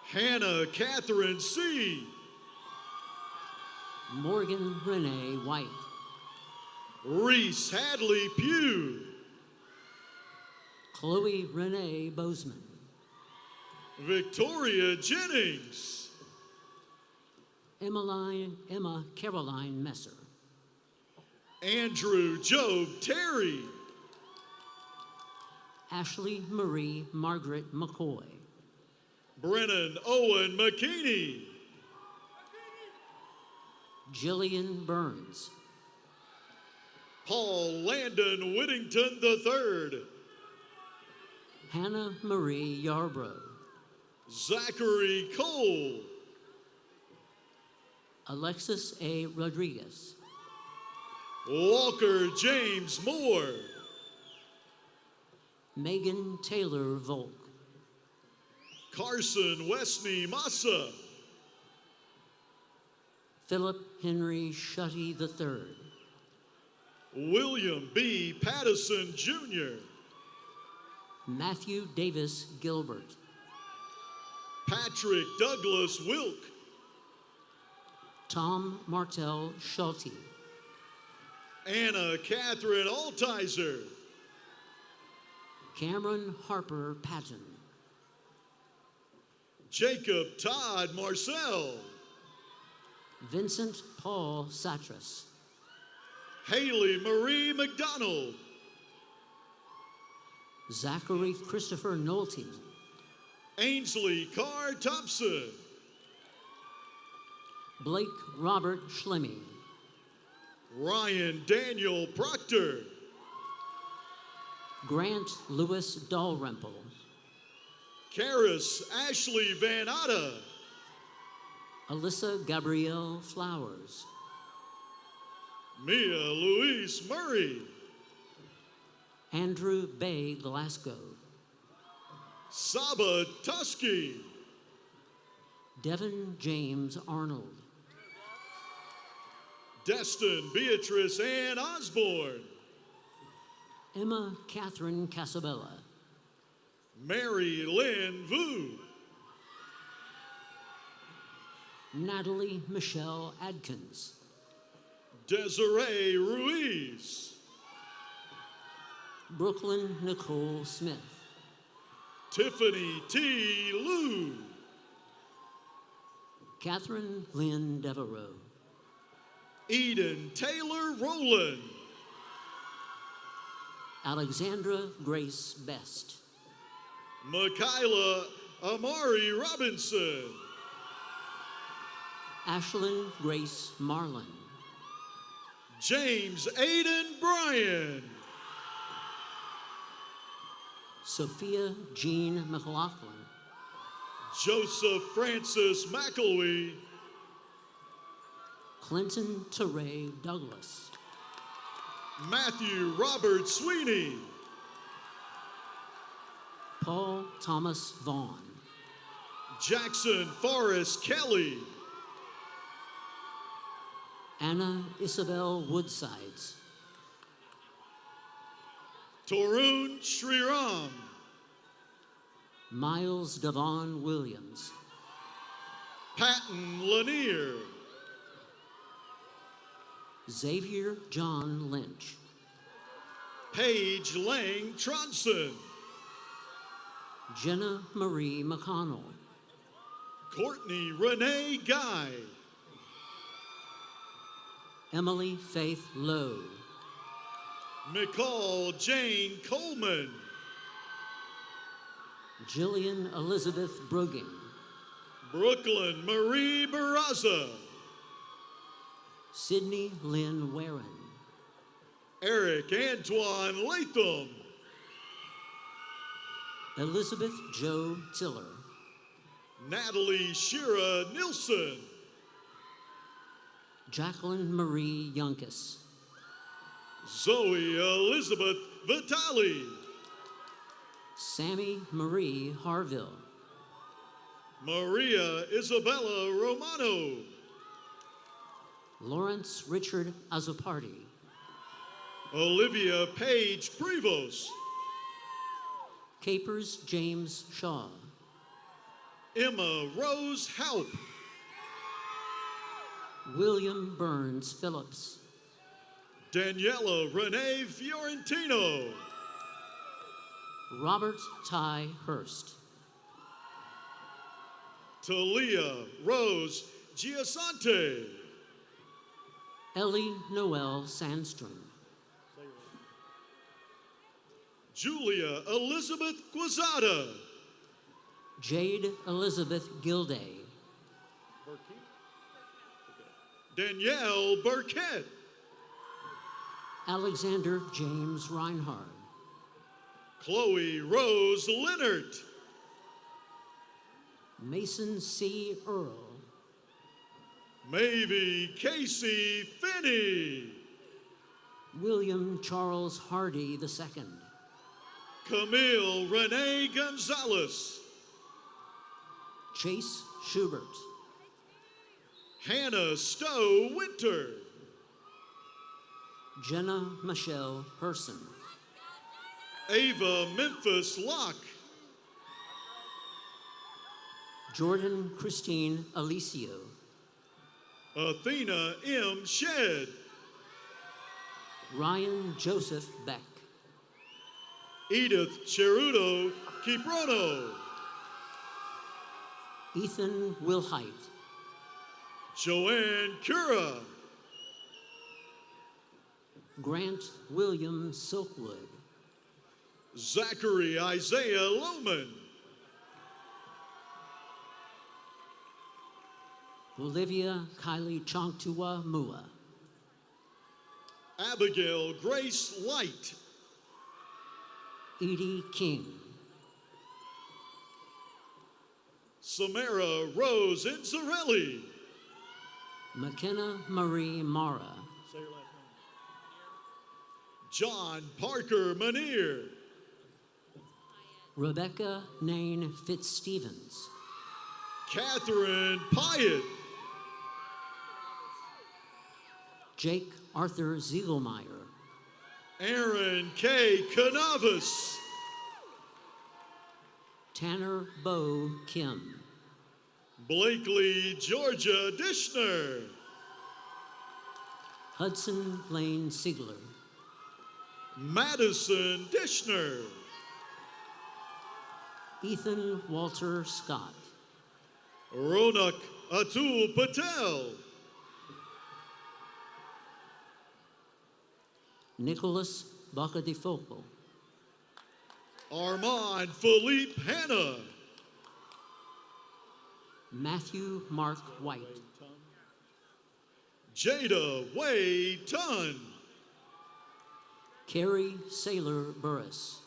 Hannah Catherine C., Morgan Renee White, Reese Hadley Pugh, Chloe Renee Bozeman, Victoria Jennings, Emma Caroline Messer, Andrew Job Terry, Ashley Marie Margaret McCoy, Brennan Owen McKinney, Jillian Burns, Paul Landon Whittington III, Hannah Marie Yarbrough, Zachary Cole, Alexis A. Rodriguez, Walker James Moore. Megan Taylor Volk. Carson Wesney Massa. Philip Henry Shutty III. William B. Pattison Jr. Matthew Davis Gilbert. Patrick Douglas Wilk. Tom Martell Schulte. Anna Catherine Altizer. Cameron Harper Patton. Jacob Todd Marcel. Vincent Paul Satras. Haley Marie McDonald. Zachary Christopher Nolte. Ainsley Carr Thompson. Blake Robert Schlemme. Ryan Daniel Proctor. Grant Lewis Dalrymple. Karis Ashley Van Atta. Alyssa Gabrielle Flowers. Mia Louise Murray. Andrew Bay Glasgow. Saba Tusky. Devin James Arnold. Destin Beatrice Ann Osborne. Emma Catherine Casabella. Mary Lynn Vu. Natalie Michelle Adkins. Desiree Ruiz. Brooklyn Nicole Smith. Tiffany T. Liu. Catherine Lynn Devereaux. Eden Taylor Rowland. Alexandra Grace Best. Michaela Amari Robinson. Ashlyn Grace Marlin. James Aiden Bryan. Sophia Jean McLaughlin. Joseph Francis McElwee. Clinton Teray Douglas. Matthew Robert Sweeney. Paul Thomas Vaughn. Jackson Forrest Kelly. Anna Isabel Woodsides. Torun Sriram. Miles Devon Williams. Patton Lanier. Xavier John Lynch. Paige Lang Tronson. Jenna Marie McConnell. Courtney Renee Guy. Emily Faith Lowe. McCall Jane Coleman. Jillian Elizabeth Brogan. Brooklyn Marie Barraza. Sydney Lynn Warren. Eric Antoine Latham. Elizabeth Jo Tiller. Natalie Shira Nilsson. Jacqueline Marie Younkus. Zoe Elizabeth Vitale. Sammy Marie Harville. Maria Isabella Romano. Lawrence Richard Azopardi. Olivia Page Prevost. Capers James Shaw. Emma Rose Haupt. William Burns Phillips. Daniela Renee Fiorentino. Robert Ty Hurst. Talia Rose Giasante. Ellie Noel Sandstrom. Julia Elizabeth Quezada. Jade Elizabeth Gilday. Danielle Burkett. Alexander James Reinhard. Chloe Rose Leonard. Mason C. Earl. Mavie Casey Finney. William Charles Hardy II. Camille Renee Gonzalez. Chase Schubert. Hannah Stowe Winter. Jenna Michelle Person. Ava Memphis Locke. Jordan Christine Alicio. Athena M. Shed. Ryan Joseph Beck. Edith Cheruto Kiprono. Ethan Wilhite. Joanne Cura. Grant William Silkwood. Zachary Isaiah Lohman. Olivia Kylie Chongtua Mua. Abigail Grace Light. Edie King. Samara Rose Inzarelli. McKenna Marie Mara. Say your last name. John Parker Manier. Rebecca Nain Fitzstevens. Catherine Pyatt. Jake Arthur Ziegelmeyer. Aaron K. Canavas. Tanner Bo Kim. Blakely Georgia Dishner. Hudson Lane Siegler. Madison Dishner. Ethan Walter Scott. Ronak Atul Patel. Nicholas Bacadifoco. Armand Philippe Hanna. Matthew Mark White. Jada Wei Tun. Carrie Saylor Burris.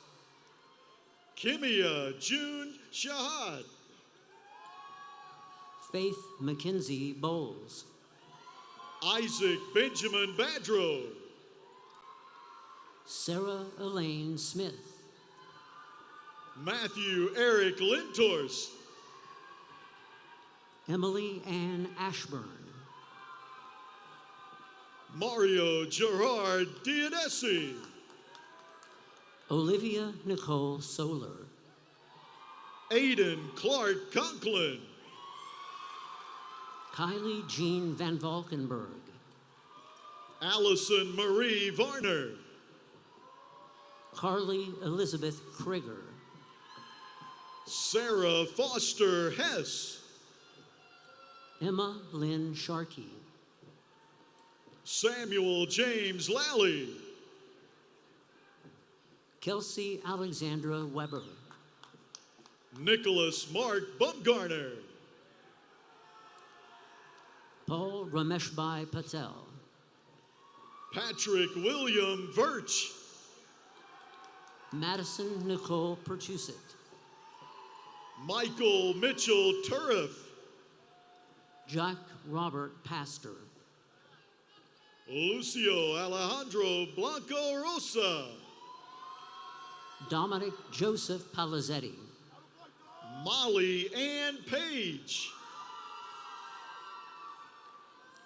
Kimia June Shahad. Faith Mackenzie Bowles. Isaac Benjamin Badrow. Sarah Elaine Smith. Matthew Eric Lindhorst. Emily Ann Ashburn. Mario Gerard Dionesi. Olivia Nicole Solar. Aiden Clark Conklin. Kylie Jean Van Valkenburg. Allison Marie Varner. Carly Elizabeth Krieger. Sarah Foster Hess. Emma Lynn Sharkey. Samuel James Lally. Kelsey Alexandra Weber. Nicholas Mark Bumgarner. Paul Rameshbai Patel. Patrick William Virch. Madison Nicole Pertusit. Michael Mitchell Turriff. Jack Robert Pastor. Lucio Alejandro Blanco Rosa. Dominic Joseph Palazzetti. Molly Ann Page.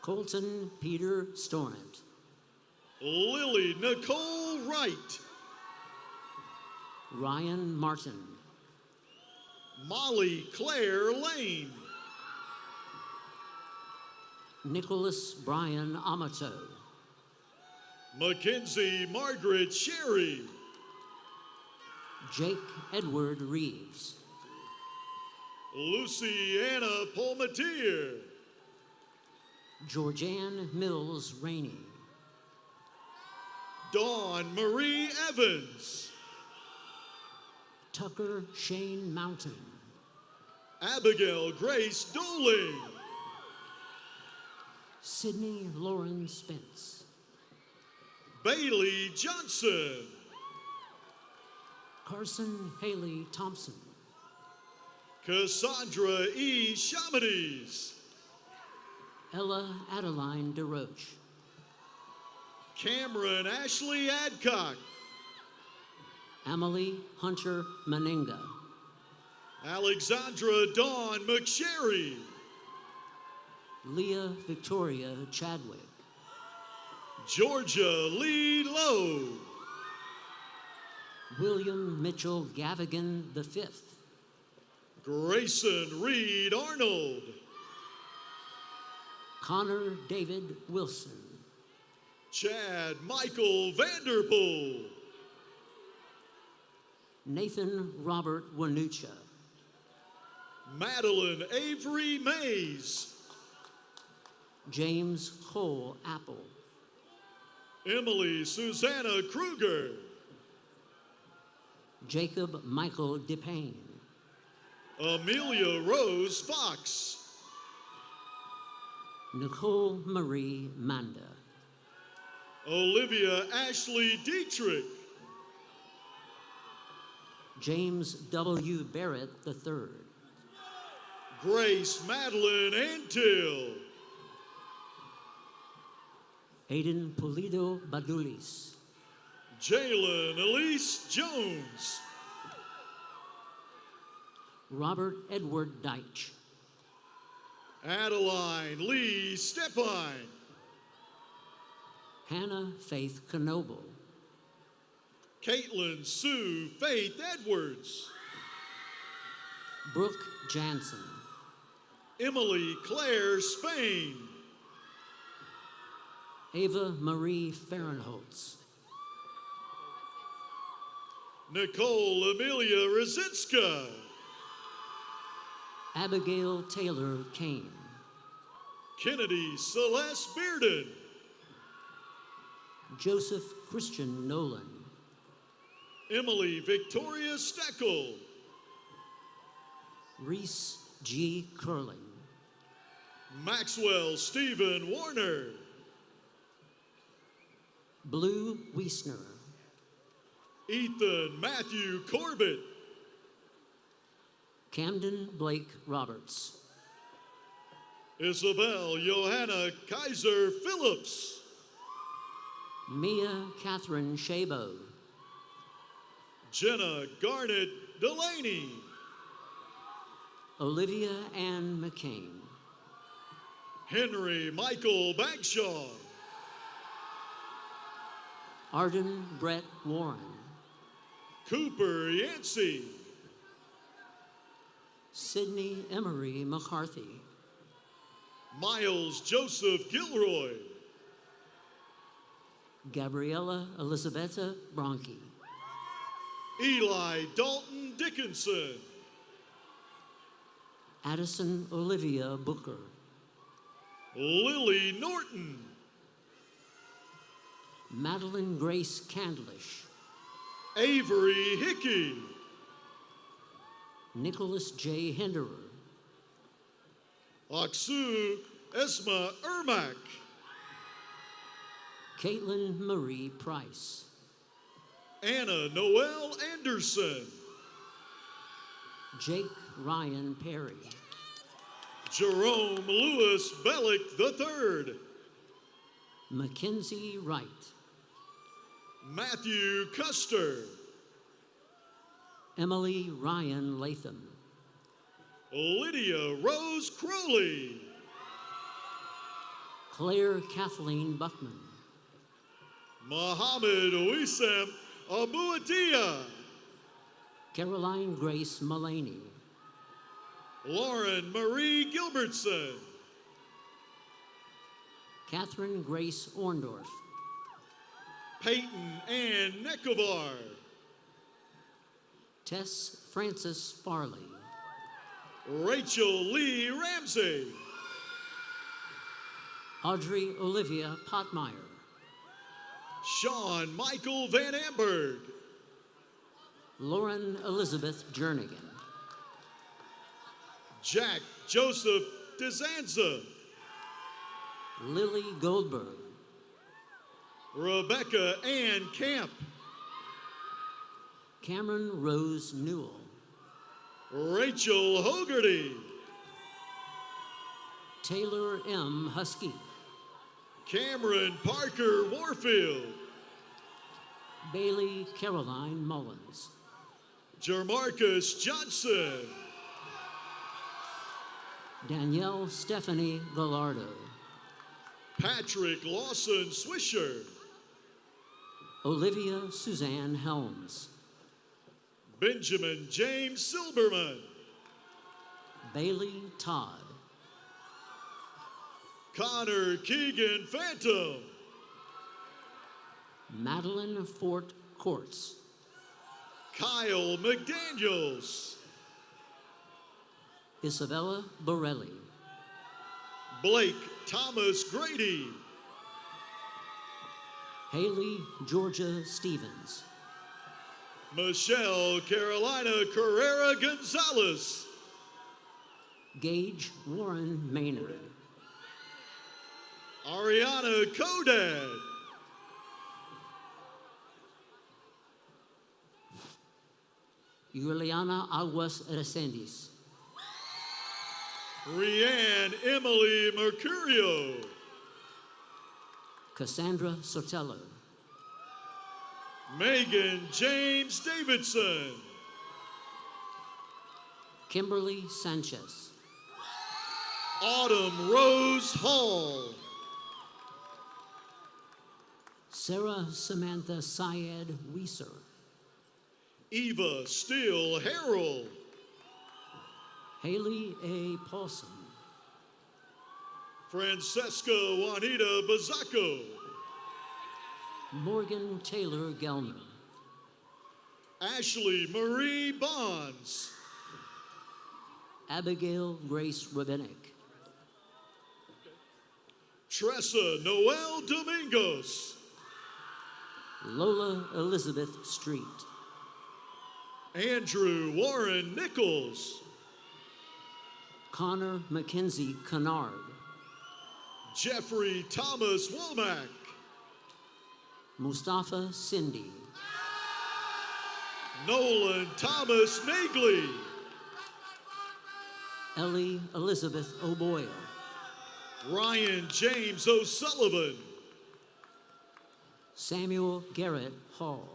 Colton Peter Storant. Lily Nicole Wright. Ryan Martin. Molly Claire Lane. Nicholas Brian Amato. Mackenzie Margaret Sherry. Jake Edward Reeves. Luciana Palmatier. Georgianne Mills Rainey. Dawn Marie Evans. Tucker Shane Mountain. Abigail Grace Doling. Sydney Lauren Spence. Bailey Johnson. Carson Haley Thompson. Cassandra E. Shamades. Ella Adeline DeRoche. Cameron Ashley Adcock. Emily Hunter Meninga. Alexandra Dawn McSherry. Leah Victoria Chadwick. Georgia Lee Lowe. William Mitchell Gavigan V. Grayson Reed Arnold. Connor David Wilson. Chad Michael Vanderpool. Nathan Robert Wanucha. Madeline Avery Mays. James Cole Apple. Emily Susanna Kruger. Jacob Michael DePayne. Amelia Rose Fox. Nicole Marie Manda. Olivia Ashley Dietrich. James W. Barrett III. Grace Madeline Antill. Aiden Pulido Badulis. Jalen Elise Jones. Robert Edward Deitch. Adeline Lee Steppine. Hannah Faith Knoble. Caitlin Sue Faith Edwards. Brooke Jansen. Emily Claire Spain. Ava Marie Fahrenholtz. Nicole Amelia Rositska. Abigail Taylor Kane. Kennedy Celeste Bearden. Joseph Christian Nolan. Emily Victoria Steckel. Reese G. Curling. Maxwell Stephen Warner. Blue Wiesner. Ethan Matthew Corbett. Camden Blake Roberts. Isabel Johanna Kaiser Phillips. Mia Catherine Shabo. Jenna Garnett Delaney. Olivia Ann McCain. Henry Michael Bagshaw. Arden Brett Warren. Cooper Yancey. Sydney Emery McCarthy. Miles Joseph Gilroy. Gabriella Elisabetta Bronchi. Eli Dalton Dickinson. Addison Olivia Booker. Lily Norton. Madeline Grace Candlish. Avery Hickey. Nicholas J. Hinderer. Aksu Esma Ermack. Caitlin Marie Price. Anna Noel Anderson. Jake Ryan Perry. Jerome Lewis Bellick III. Mackenzie Wright. Matthew Custer. Emily Ryan Latham. Lydia Rose Crowley. Claire Kathleen Buckman. Mohammed Wisam Abuatia. Caroline Grace Mullaney. Lauren Marie Gilbertson. Catherine Grace Orndorff. Peyton Ann Nekovar. Tess Frances Farley. Rachel Lee Ramsey. Audrey Olivia Potmeyer. Sean Michael Van Amberg. Lauren Elizabeth Jernigan. Jack Joseph DeZanza. Lily Goldberg. Rebecca Ann Camp. Cameron Rose Newell. Rachel Hogarty. Taylor M. Husky. Cameron Parker Warfield. Bailey Caroline Mullins. Jermarcus Johnson. Danielle Stephanie Gallardo. Patrick Lawson Swisher. Olivia Suzanne Helms. Benjamin James Silberman. Bailey Todd. Connor Keegan Phantom. Madeline Fort Courts. Kyle McDaniels. Isabella Borelli. Blake Thomas Grady. Haley Georgia Stevens. Michelle Carolina Carrera Gonzalez. Gage Warren Maynard. Ariana Kodad. Juliana Aguas Resendis. Rianne Emily Mercurio. Cassandra Sotelo. Megan James Davidson. Kimberly Sanchez. Autumn Rose Hall. Sarah Samantha Syed Weiser. Eva Steele Harrell. Haley A. Paulson. Francesca Juanita Bazacco. Morgan Taylor Gelner. Ashley Marie Bonds. Abigail Grace Rabbinick. Tressa Noel Domingos. Lola Elizabeth Street. Andrew Warren Nichols. Connor Mackenzie Kennard. Jeffrey Thomas Womack. Mustafa Cindy. Nolan Thomas Nagley. Ellie Elizabeth O'Boyle. Ryan James O'Sullivan. Samuel Garrett Hall.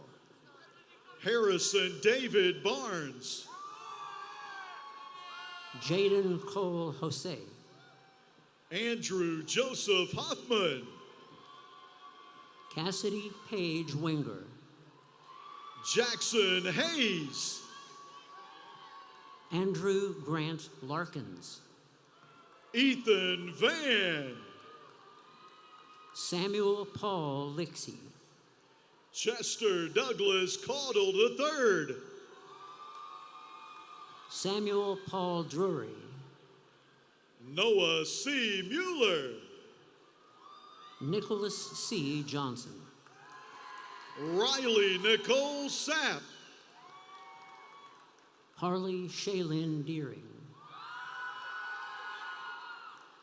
Harrison David Barnes. Jaden Cole Jose. Andrew Joseph Hoffman. Cassidy Page Winger. Jackson Hayes. Andrew Grant Larkins. Ethan Van. Samuel Paul Lixie. Chester Douglas Caudle III. Samuel Paul Drury. Noah C. Mueller. Nicholas C. Johnson. Riley Nicole Sapp. Harley Shaylin Deering.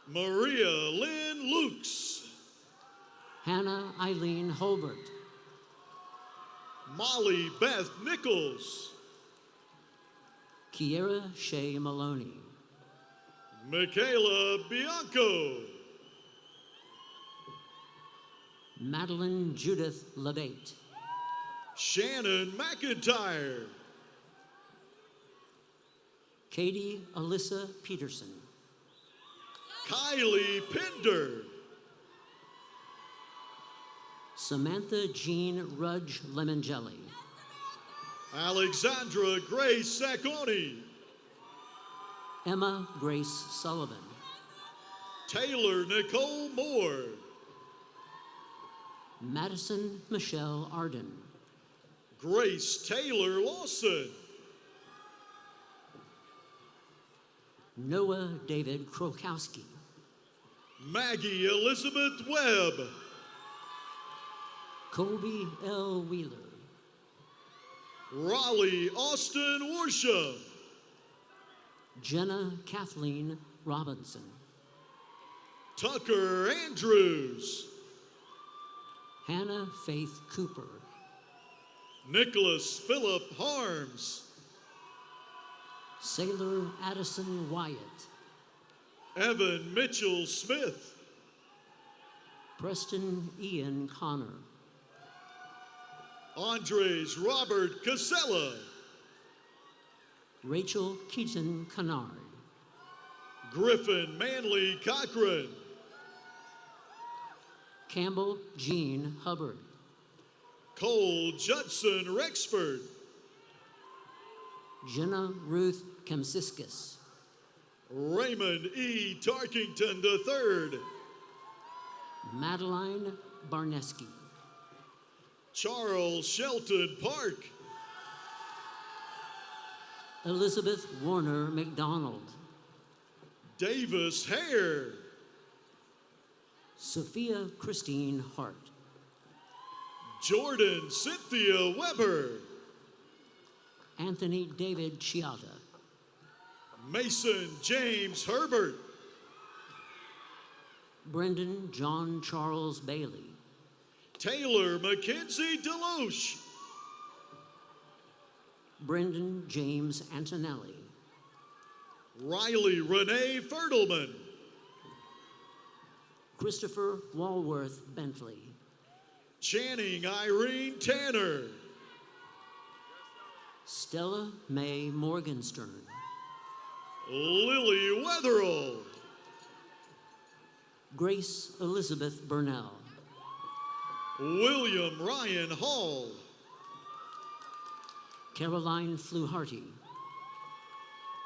Maria Lynn Lukes. Hannah Eileen Holbert. Molly Beth Nichols. Kiera Shea Maloney. Michaela Bianco. Madeline Judith Labate. Shannon McIntyre. Katie Alyssa Peterson. Kylie Pinder. Samantha Jean Rudge Lemongelli. Alexandra Grace Sacconi. Emma Grace Sullivan. Taylor Nicole Moore. Madison Michelle Arden. Grace Taylor Lawson. Noah David Krokowski. Maggie Elizabeth Webb. Colby L. Wheeler. Raleigh Austin Worsham. Jenna Kathleen Robinson. Tucker Andrews. Hannah Faith Cooper. Nicholas Philip Harms. Sailor Addison Wyatt. Evan Mitchell Smith. Preston Ian Connor. Andres Robert Casella. Rachel Keaton Kennard. Griffin Manley Cochran. Campbell Jean Hubbard. Cole Judson Rexford. Jenna Ruth Kamsiskis. Raymond E. Tarkington III. Madeline Barneski. Charles Shelton Park. Elizabeth Warner McDonald. Davis Hare. Sophia Christine Hart. Jordan Cynthia Weber. Anthony David Chiata. Mason James Herbert. Brendan John Charles Bailey. Taylor Mackenzie Deloche. Brendan James Antonelli. Riley Renee Fertelman. Christopher Walworth Bentley. Channing Irene Tanner. Stella Mae Morgenstern. Lily Wetherell. Grace Elizabeth Burnell. William Ryan Hall. Caroline Fluharty.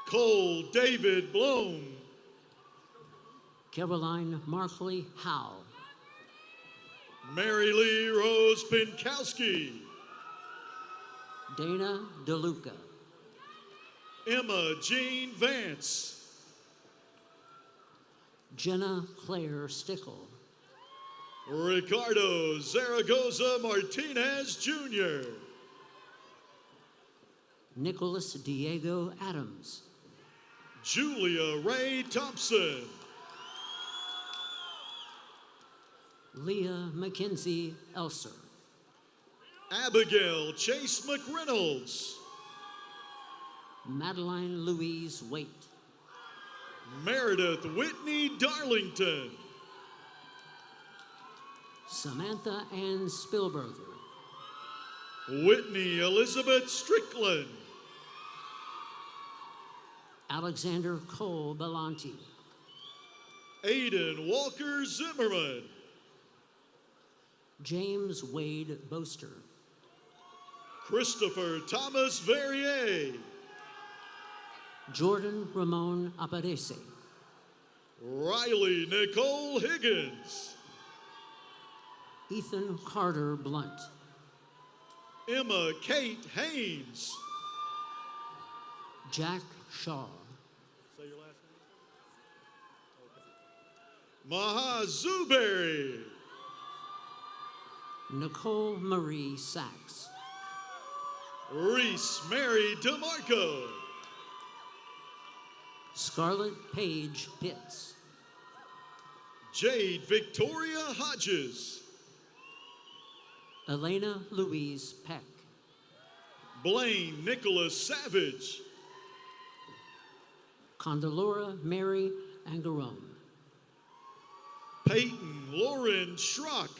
Cole David Bloom. Caroline Markley Howe. Mary Lee Rose Pinkowski. Dana DeLuca. Emma Jean Vance. Jenna Claire Stickle. Ricardo Zaragoza Martinez Jr. Nicholas Diego Adams. Julia Ray Thompson. Leah Mackenzie Elser. Abigail Chase McReynolds. Madeline Louise Waite. Meredith Whitney Darlington. Samantha Ann Spielberger. Whitney Elizabeth Strickland. Alexander Cole Belanti. Aiden Walker Zimmerman. James Wade Boaster. Christopher Thomas Verrier. Jordan Ramon Aparece. Riley Nicole Higgins. Ethan Carter Blunt. Emma Kate Haynes. Jack Shaw. Say your last name? Maha Zuberry. Nicole Marie Sachs. Reese Mary DeMarco. Scarlett Paige Pitts. Jade Victoria Hodges. Elena Louise Peck. Blaine Nicholas Savage. Condolora Mary Angarone. Peyton Lauren Schrock.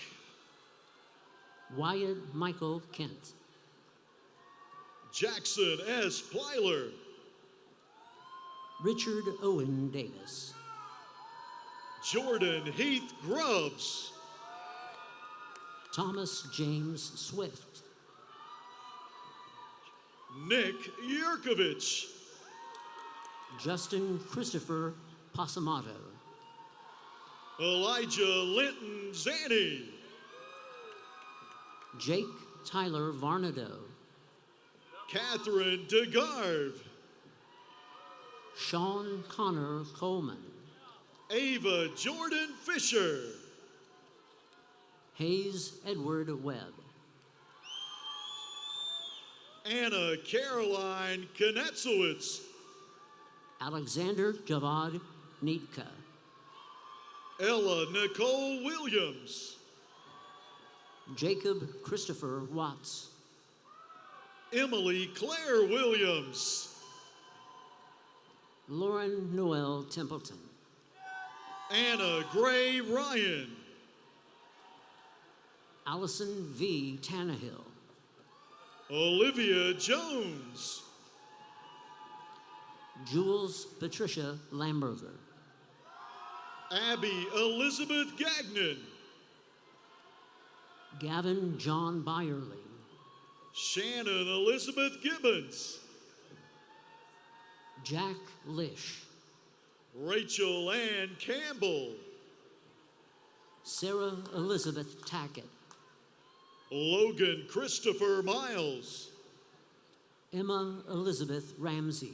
Wyatt Michael Kent. Jackson S. Plyler. Richard Owen Davis. Jordan Heath Grubbs. Thomas James Swift. Nick Yurkovich. Justin Christopher Pasamato. Elijah Linton Zanny. Jake Tyler Varnado. Catherine DeGarve. Sean Connor Coleman. Ava Jordan Fisher. Hayes Edward Webb. Anna Caroline Knetzowitz. Alexander Javad Nitka. Ella Nicole Williams. Jacob Christopher Watts. Emily Claire Williams. Lauren Noel Templeton. Anna Gray Ryan. Allison V. Tannehill. Olivia Jones. Jules Patricia Lamberger. Abby Elizabeth Gagnon. Gavin John Byerly. Shannon Elizabeth Gibbons. Jack Lish. Rachel Ann Campbell. Sarah Elizabeth Tackett. Logan Christopher Miles. Emma Elizabeth Ramsey.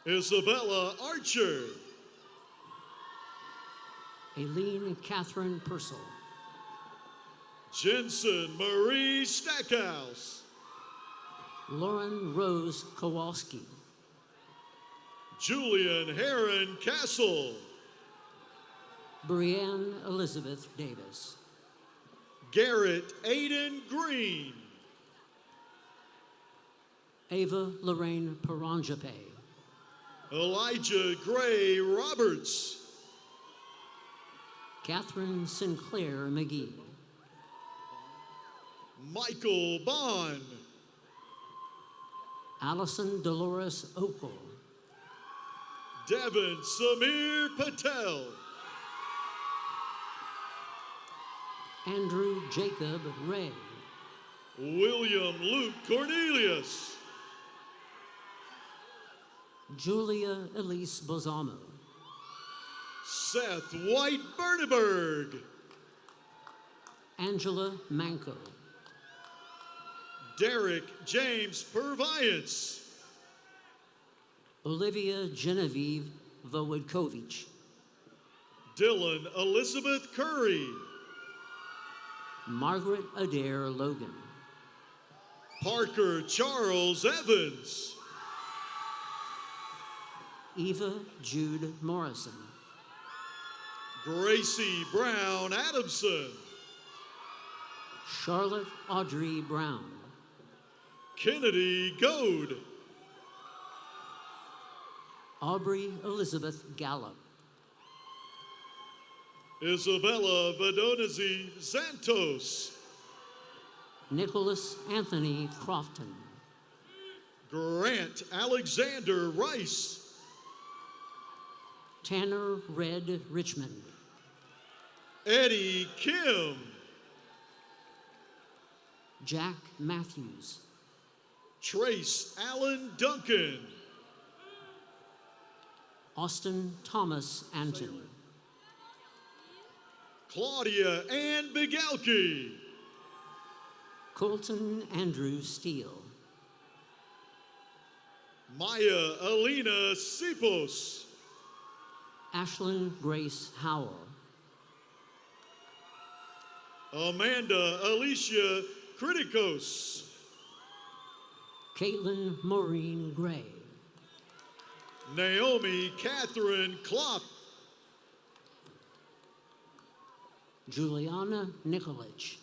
Isabella Archer. Aileen Catherine Purcell. Jensen Marie Stackhouse. Lauren Rose Kowalski. Julian Heron Castle. Brianne Elizabeth Davis. Garrett Aiden Green. Ava Lorraine Paranjape. Elijah Gray Roberts. Catherine Sinclair McGee. Michael Bond. Allison Dolores Okel. Devin Samir Patel. Andrew Jacob Ray. William Luke Cornelius. Julia Elise Bozamo. Seth White Berneberg. Angela Manco. Derek James Purviance. Olivia Genevieve Vowodkovich. Dylan Elizabeth Curry. Margaret Adair Logan. Parker Charles Evans. Eva Jude Morrison. Gracie Brown Adamson. Charlotte Audrey Brown. Kennedy Goad. Aubrey Elizabeth Gallup. Isabella Vadonezi Santos. Nicholas Anthony Crofton. Grant Alexander Rice. Tanner Red Richmond. Eddie Kim. Jack Matthews. Trace Allen Duncan. Austin Thomas Anton. Claudia Ann Bigalki. Colton Andrew Steele. Maya Alina Sipos. Ashlyn Grace Howell. Amanda Alicia Kritikos. Caitlin Maureen Gray. Naomi Catherine Klopp. Juliana Nikolich.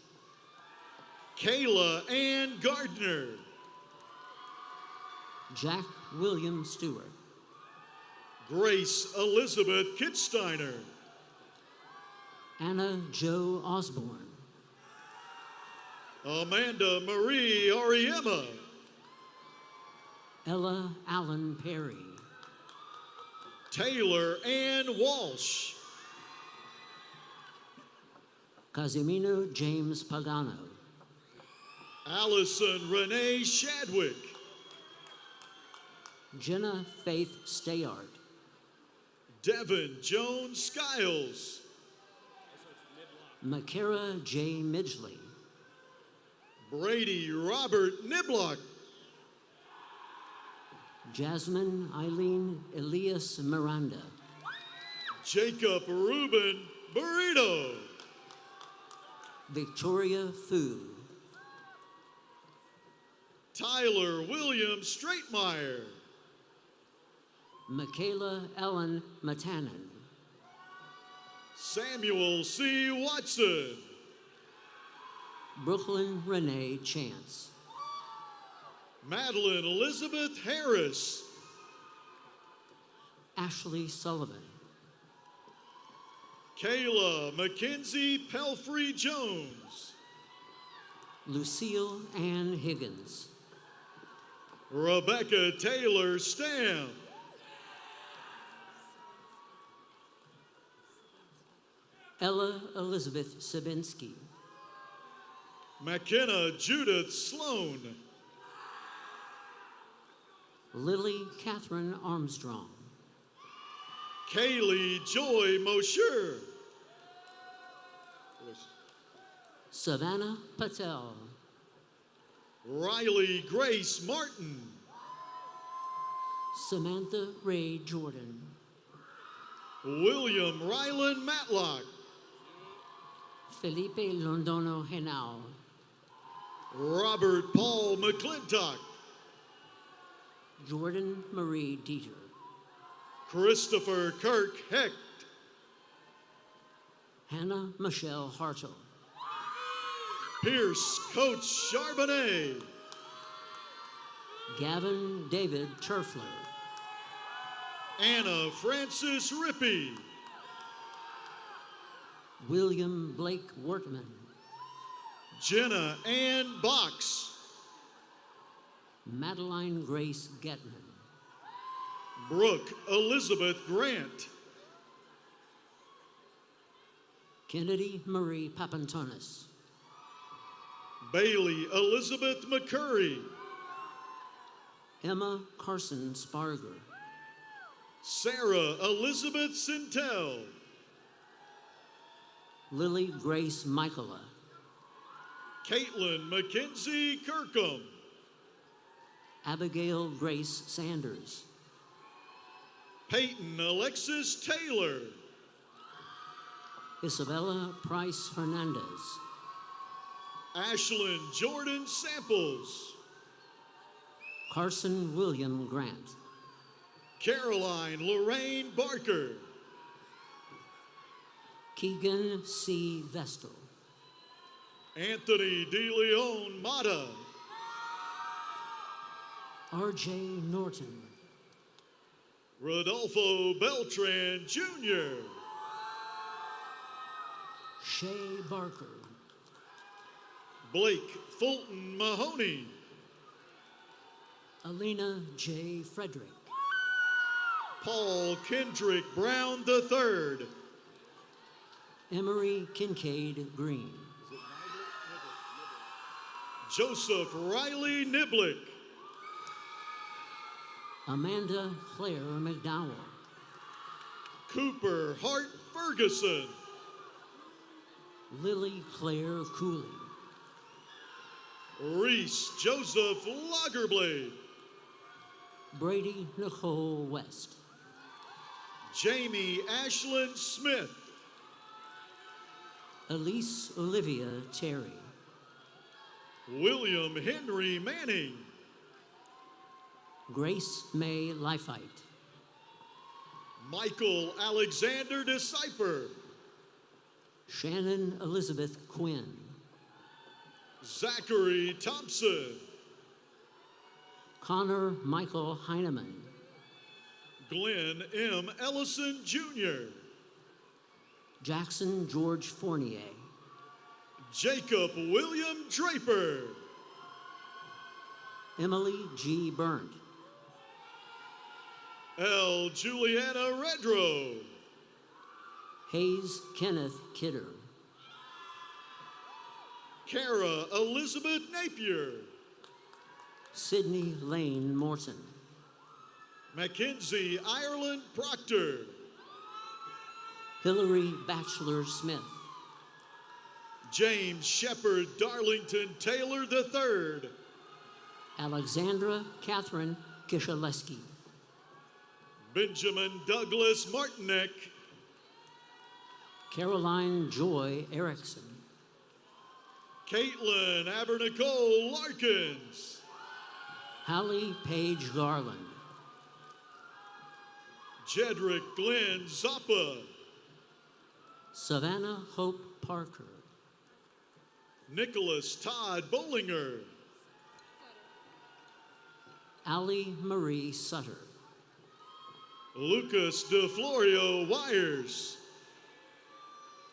Kayla Ann Gardner. Jack William Stewart. Grace Elizabeth Kitzsteiner. Anna Jo Osborne. Amanda Marie Ariema. Ella Allen Perry. Taylor Ann Walsh. Casimino James Pagano. Allison Renee Shadwick. Jenna Faith Stayart. Devin Jones Skiles. Makara J. Midgley. Brady Robert Niblock. Jasmine Eileen Elias Miranda. Jacob Ruben Burrito. Victoria Fu. Tyler William Straightmeyer. Michaela Ellen Matanen. Samuel C. Watson. Brooklyn Renee Chance. Madeline Elizabeth Harris. Ashley Sullivan. Kayla Mackenzie Pelfrey Jones. Lucille Ann Higgins. Rebecca Taylor Stamp. Ella Elizabeth Sabinski. McKenna Judith Sloan. Lily Catherine Armstrong. Kaylee Joy Mosher. Savannah Patel. Riley Grace Martin. Samantha Ray Jordan. William Ryland Matlock. Felipe Londono Henao. Robert Paul McClintock. Jordan Marie Dieter. Christopher Kirk Hecht. Hannah Michelle Hartle. Pierce Coach Charbonnet. Gavin David Turfler. Anna Francis Rippey. William Blake Wortman. Jenna Ann Box. Madeline Grace Getman. Brooke Elizabeth Grant. Kennedy Marie Papantonis. Bailey Elizabeth McCurry. Emma Carson Sparger. Sarah Elizabeth Sintel. Lily Grace Michaela. Caitlin Mackenzie Kirkham. Abigail Grace Sanders. Peyton Alexis Taylor. Isabella Price Hernandez. Ashlyn Jordan Samples. Carson William Grant. Caroline Lorraine Barker. Keegan C. Vestal. Anthony DeLeon Mata. R.J. Norton. Rodolfo Beltran Jr. Shay Barker. Blake Fulton Mahoney. Alina J. Frederick. Paul Kendrick Brown III. Emery Kincaid Green. Joseph Riley Niblick. Amanda Claire McDowell. Cooper Hart Ferguson. Lily Claire Cooley. Reese Joseph Lagerblade. Brady Nicole West. Jamie Ashlyn Smith. Elise Olivia Terry. William Henry Manning. Grace May Lifite. Michael Alexander Decipher. Shannon Elizabeth Quinn. Zachary Thompson. Connor Michael Heineman. Glenn M. Ellison Jr. Jackson George Fournier. Jacob William Draper. Emily G. Burnt. L. Juliana Redrow. Hayes Kenneth Kidder. Kara Elizabeth Napier. Sydney Lane Morton. Mackenzie Ireland Proctor. Hillary Bachelor Smith. James Shepard Darlington Taylor III. Alexandra Catherine Kishaleski. Benjamin Douglas Martinek. Caroline Joy Erickson. Caitlin Abernicole Larkins. Hallie Page Garland. Jedrick Glenn Zappa. Savannah Hope Parker. Nicholas Todd Bollinger. Allie Marie Sutter. Lucas DeFlorio Wires.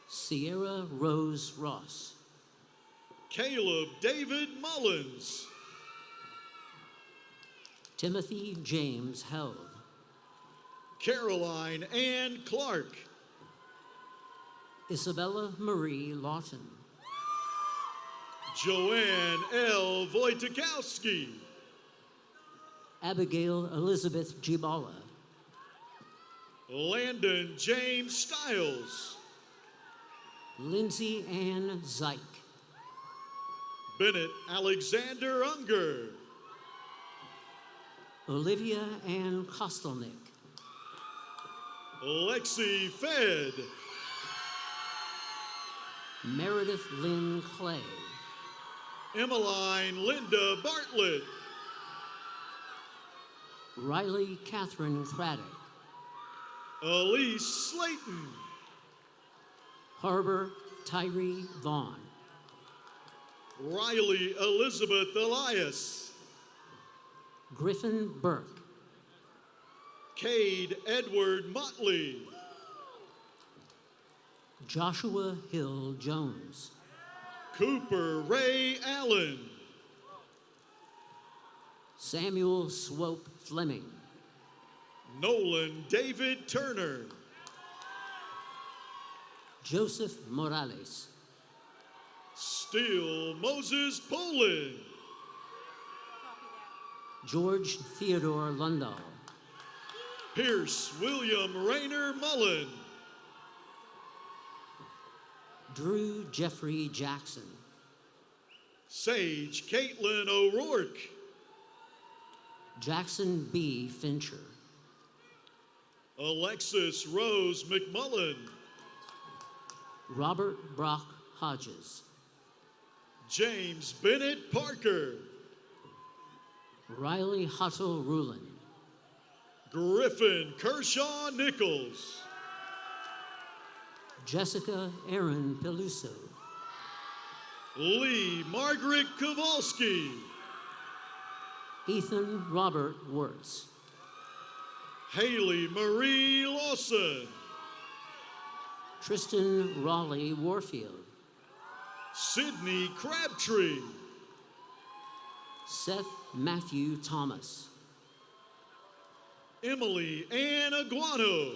Sierra Rose Ross. Caleb David Mullins. Timothy James Held. Caroline Ann Clark. Isabella Marie Lawton. Joanne L. Wojciechowski. Abigail Elizabeth Gibala. Landon James Stiles. Lindsay Ann Zeich. Bennett Alexander Unger. Olivia Ann Kostelnick. Lexi Fed. Meredith Lynn Clay. Emmeline Linda Bartlett. Riley Catherine Craddock. Elise Slayton. Harbor Tyree Vaughn. Riley Elizabeth Elias. Griffin Burke. Cade Edward Motley. Joshua Hill Jones. Cooper Ray Allen. Samuel Swope Fleming. Nolan David Turner. Joseph Morales. Steele Moses Poland. George Theodore Lundahl. Pierce William Rayner Mullen. Drew Jeffrey Jackson. Sage Caitlin O'Rourke. Jackson B. Fincher. Alexis Rose McMullen. Robert Brock Hodges. James Bennett Parker. Riley Huttle Rulin. Griffin Kershaw Nichols. Jessica Aaron Peluso. Lee Margaret Kowalski. Ethan Robert Wirtz. Haley Marie Lawson. Tristan Raleigh Warfield. Sydney Crabtree. Seth Matthew Thomas. Emily Ann Aguano.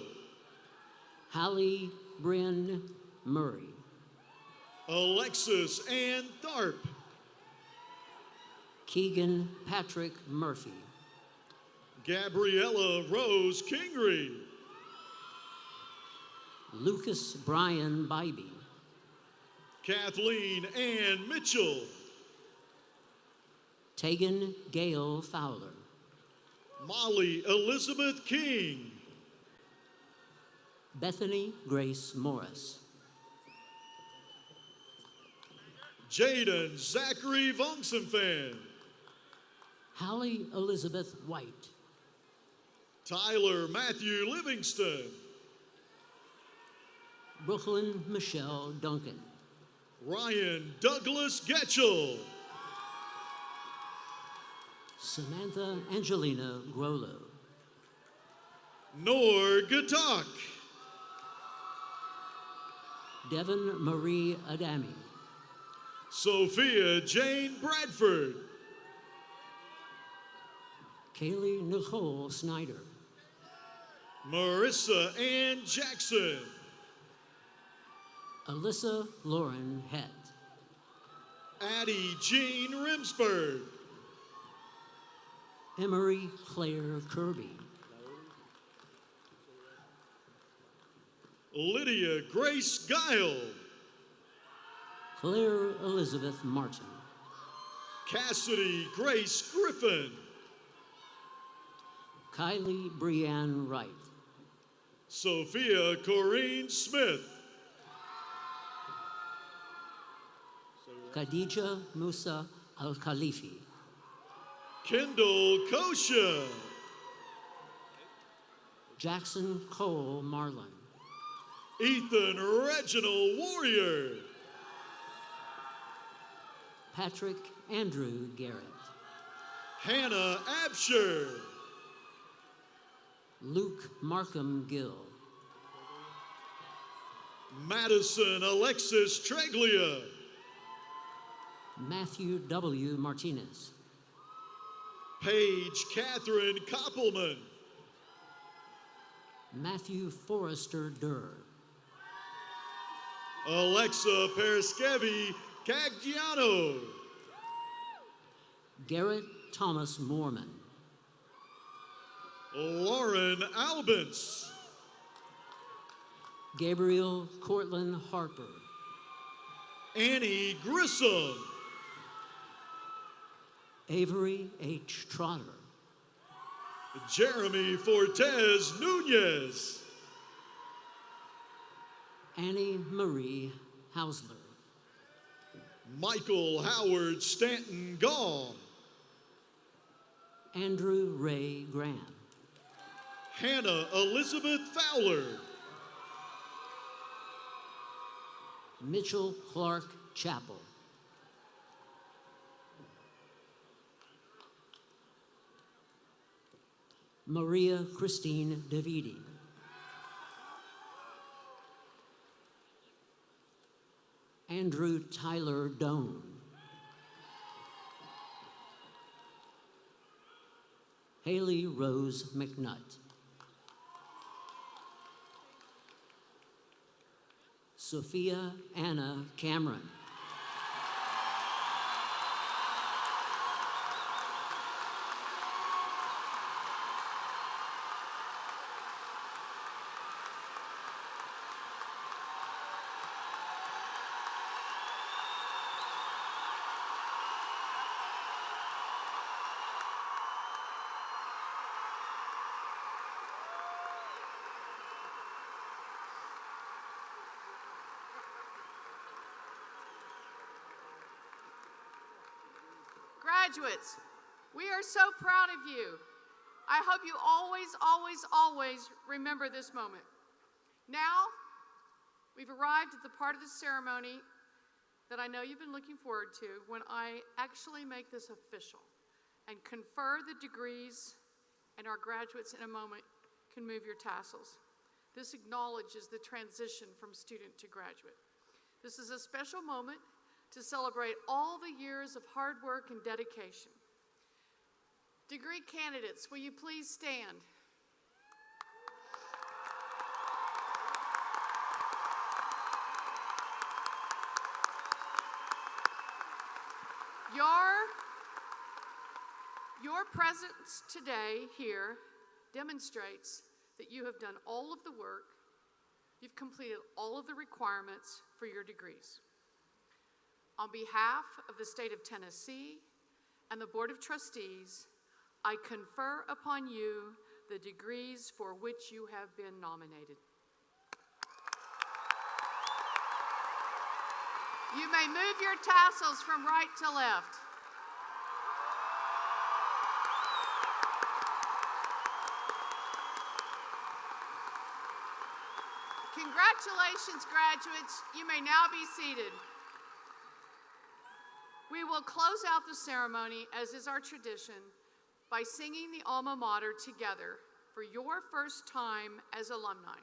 Hallie Bryn Murray. Alexis Ann Tharp. Keegan Patrick Murphy. Gabriella Rose Kingery. Lucas Brian Bybee. Kathleen Ann Mitchell. Tegan Gail Fowler. Molly Elizabeth King. Bethany Grace Morris. Jaden Zachary Vongsenfan. Hallie Elizabeth White. Tyler Matthew Livingston. Brooklyn Michelle Duncan. Ryan Douglas Getchell. Samantha Angelina Grollo. Nor Gatak. Devon Marie Adami. Sophia Jane Bradford. Kaylee Nicole Snyder. Marissa Ann Jackson. Alyssa Lauren Hett. Addie Jean Rimsberg. Emery Claire Kirby. Lydia Grace Guile. Claire Elizabeth Martin. Cassidy Grace Griffin. Kylie Brianne Wright. Sophia Corrine Smith. Khadija Musa Al-Khalifi. Kendall Kosha. Jackson Cole Marlin. Ethan Reginald Warrior. Patrick Andrew Garrett. Hannah Absher. Luke Markham Gill. Madison Alexis Treglia. Matthew W. Martinez. Paige Catherine Koppelman. Matthew Forrester Durr. Alexa Periskevi Caggiano. Garrett Thomas Moorman. Lauren Albance. Gabriel Cortland Harper. Annie Grissom. Avery H. Trotter. Jeremy Fortes Nunez. Annie Marie Hausler. Michael Howard Stanton Gall. Andrew Ray Graham. Hannah Elizabeth Fowler. Mitchell Clark Chappell. Maria Christine Davidi. Andrew Tyler Doan. Haley Rose McNutt. Sophia Anna Cameron. Graduates, we are so proud of you. I hope you always, always, always remember this moment. Now, we've arrived at the part of the ceremony that I know you've been looking forward to, when I actually make this official and confer the degrees, and our graduates in a moment can move your tassels. This acknowledges the transition from student to graduate. This is a special moment to celebrate all the years of hard work and dedication. Degree candidates, will you please stand? Your presence today here demonstrates that you have done all of the work, you've completed all of the requirements for your degrees. On behalf of the state of Tennessee and the Board of Trustees, I confer upon you the degrees for which you have been nominated. You may move your tassels from right to left. Congratulations, graduates. You may now be seated. We will close out the ceremony, as is our tradition, by singing the alma mater together for your first time as alumni.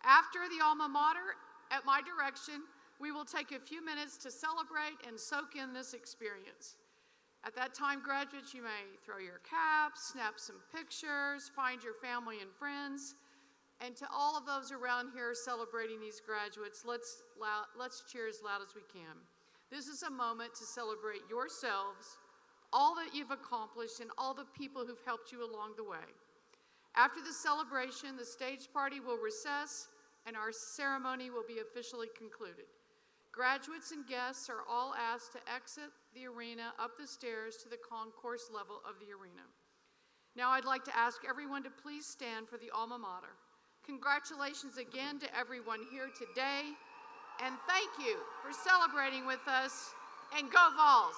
After the alma mater, at my direction, we will take a few minutes to celebrate and soak in this experience. At that time, graduates, you may throw your caps, snap some pictures, find your family and friends. And to all of those around here celebrating these graduates, let's cheer as loud as we can. This is a moment to celebrate yourselves, all that you've accomplished, and all the people who've helped you along the way. After the celebration, the stage party will recess, and our ceremony will be officially concluded. Graduates and guests are all asked to exit the arena up the stairs to the concourse level of the arena. Now I'd like to ask everyone to please stand for the alma mater. Congratulations again to everyone here today. And thank you for celebrating with us, and go Vols!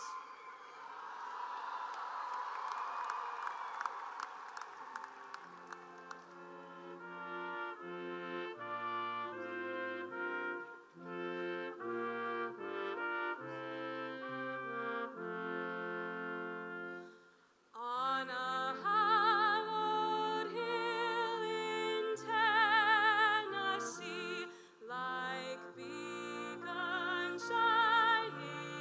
On a hallowed hill in Tennessee, like beacon shining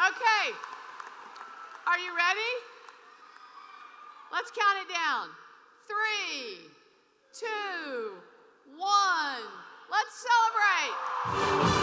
Okay. Are you ready? Let's count it down. 3, 2, 1. Let's celebrate.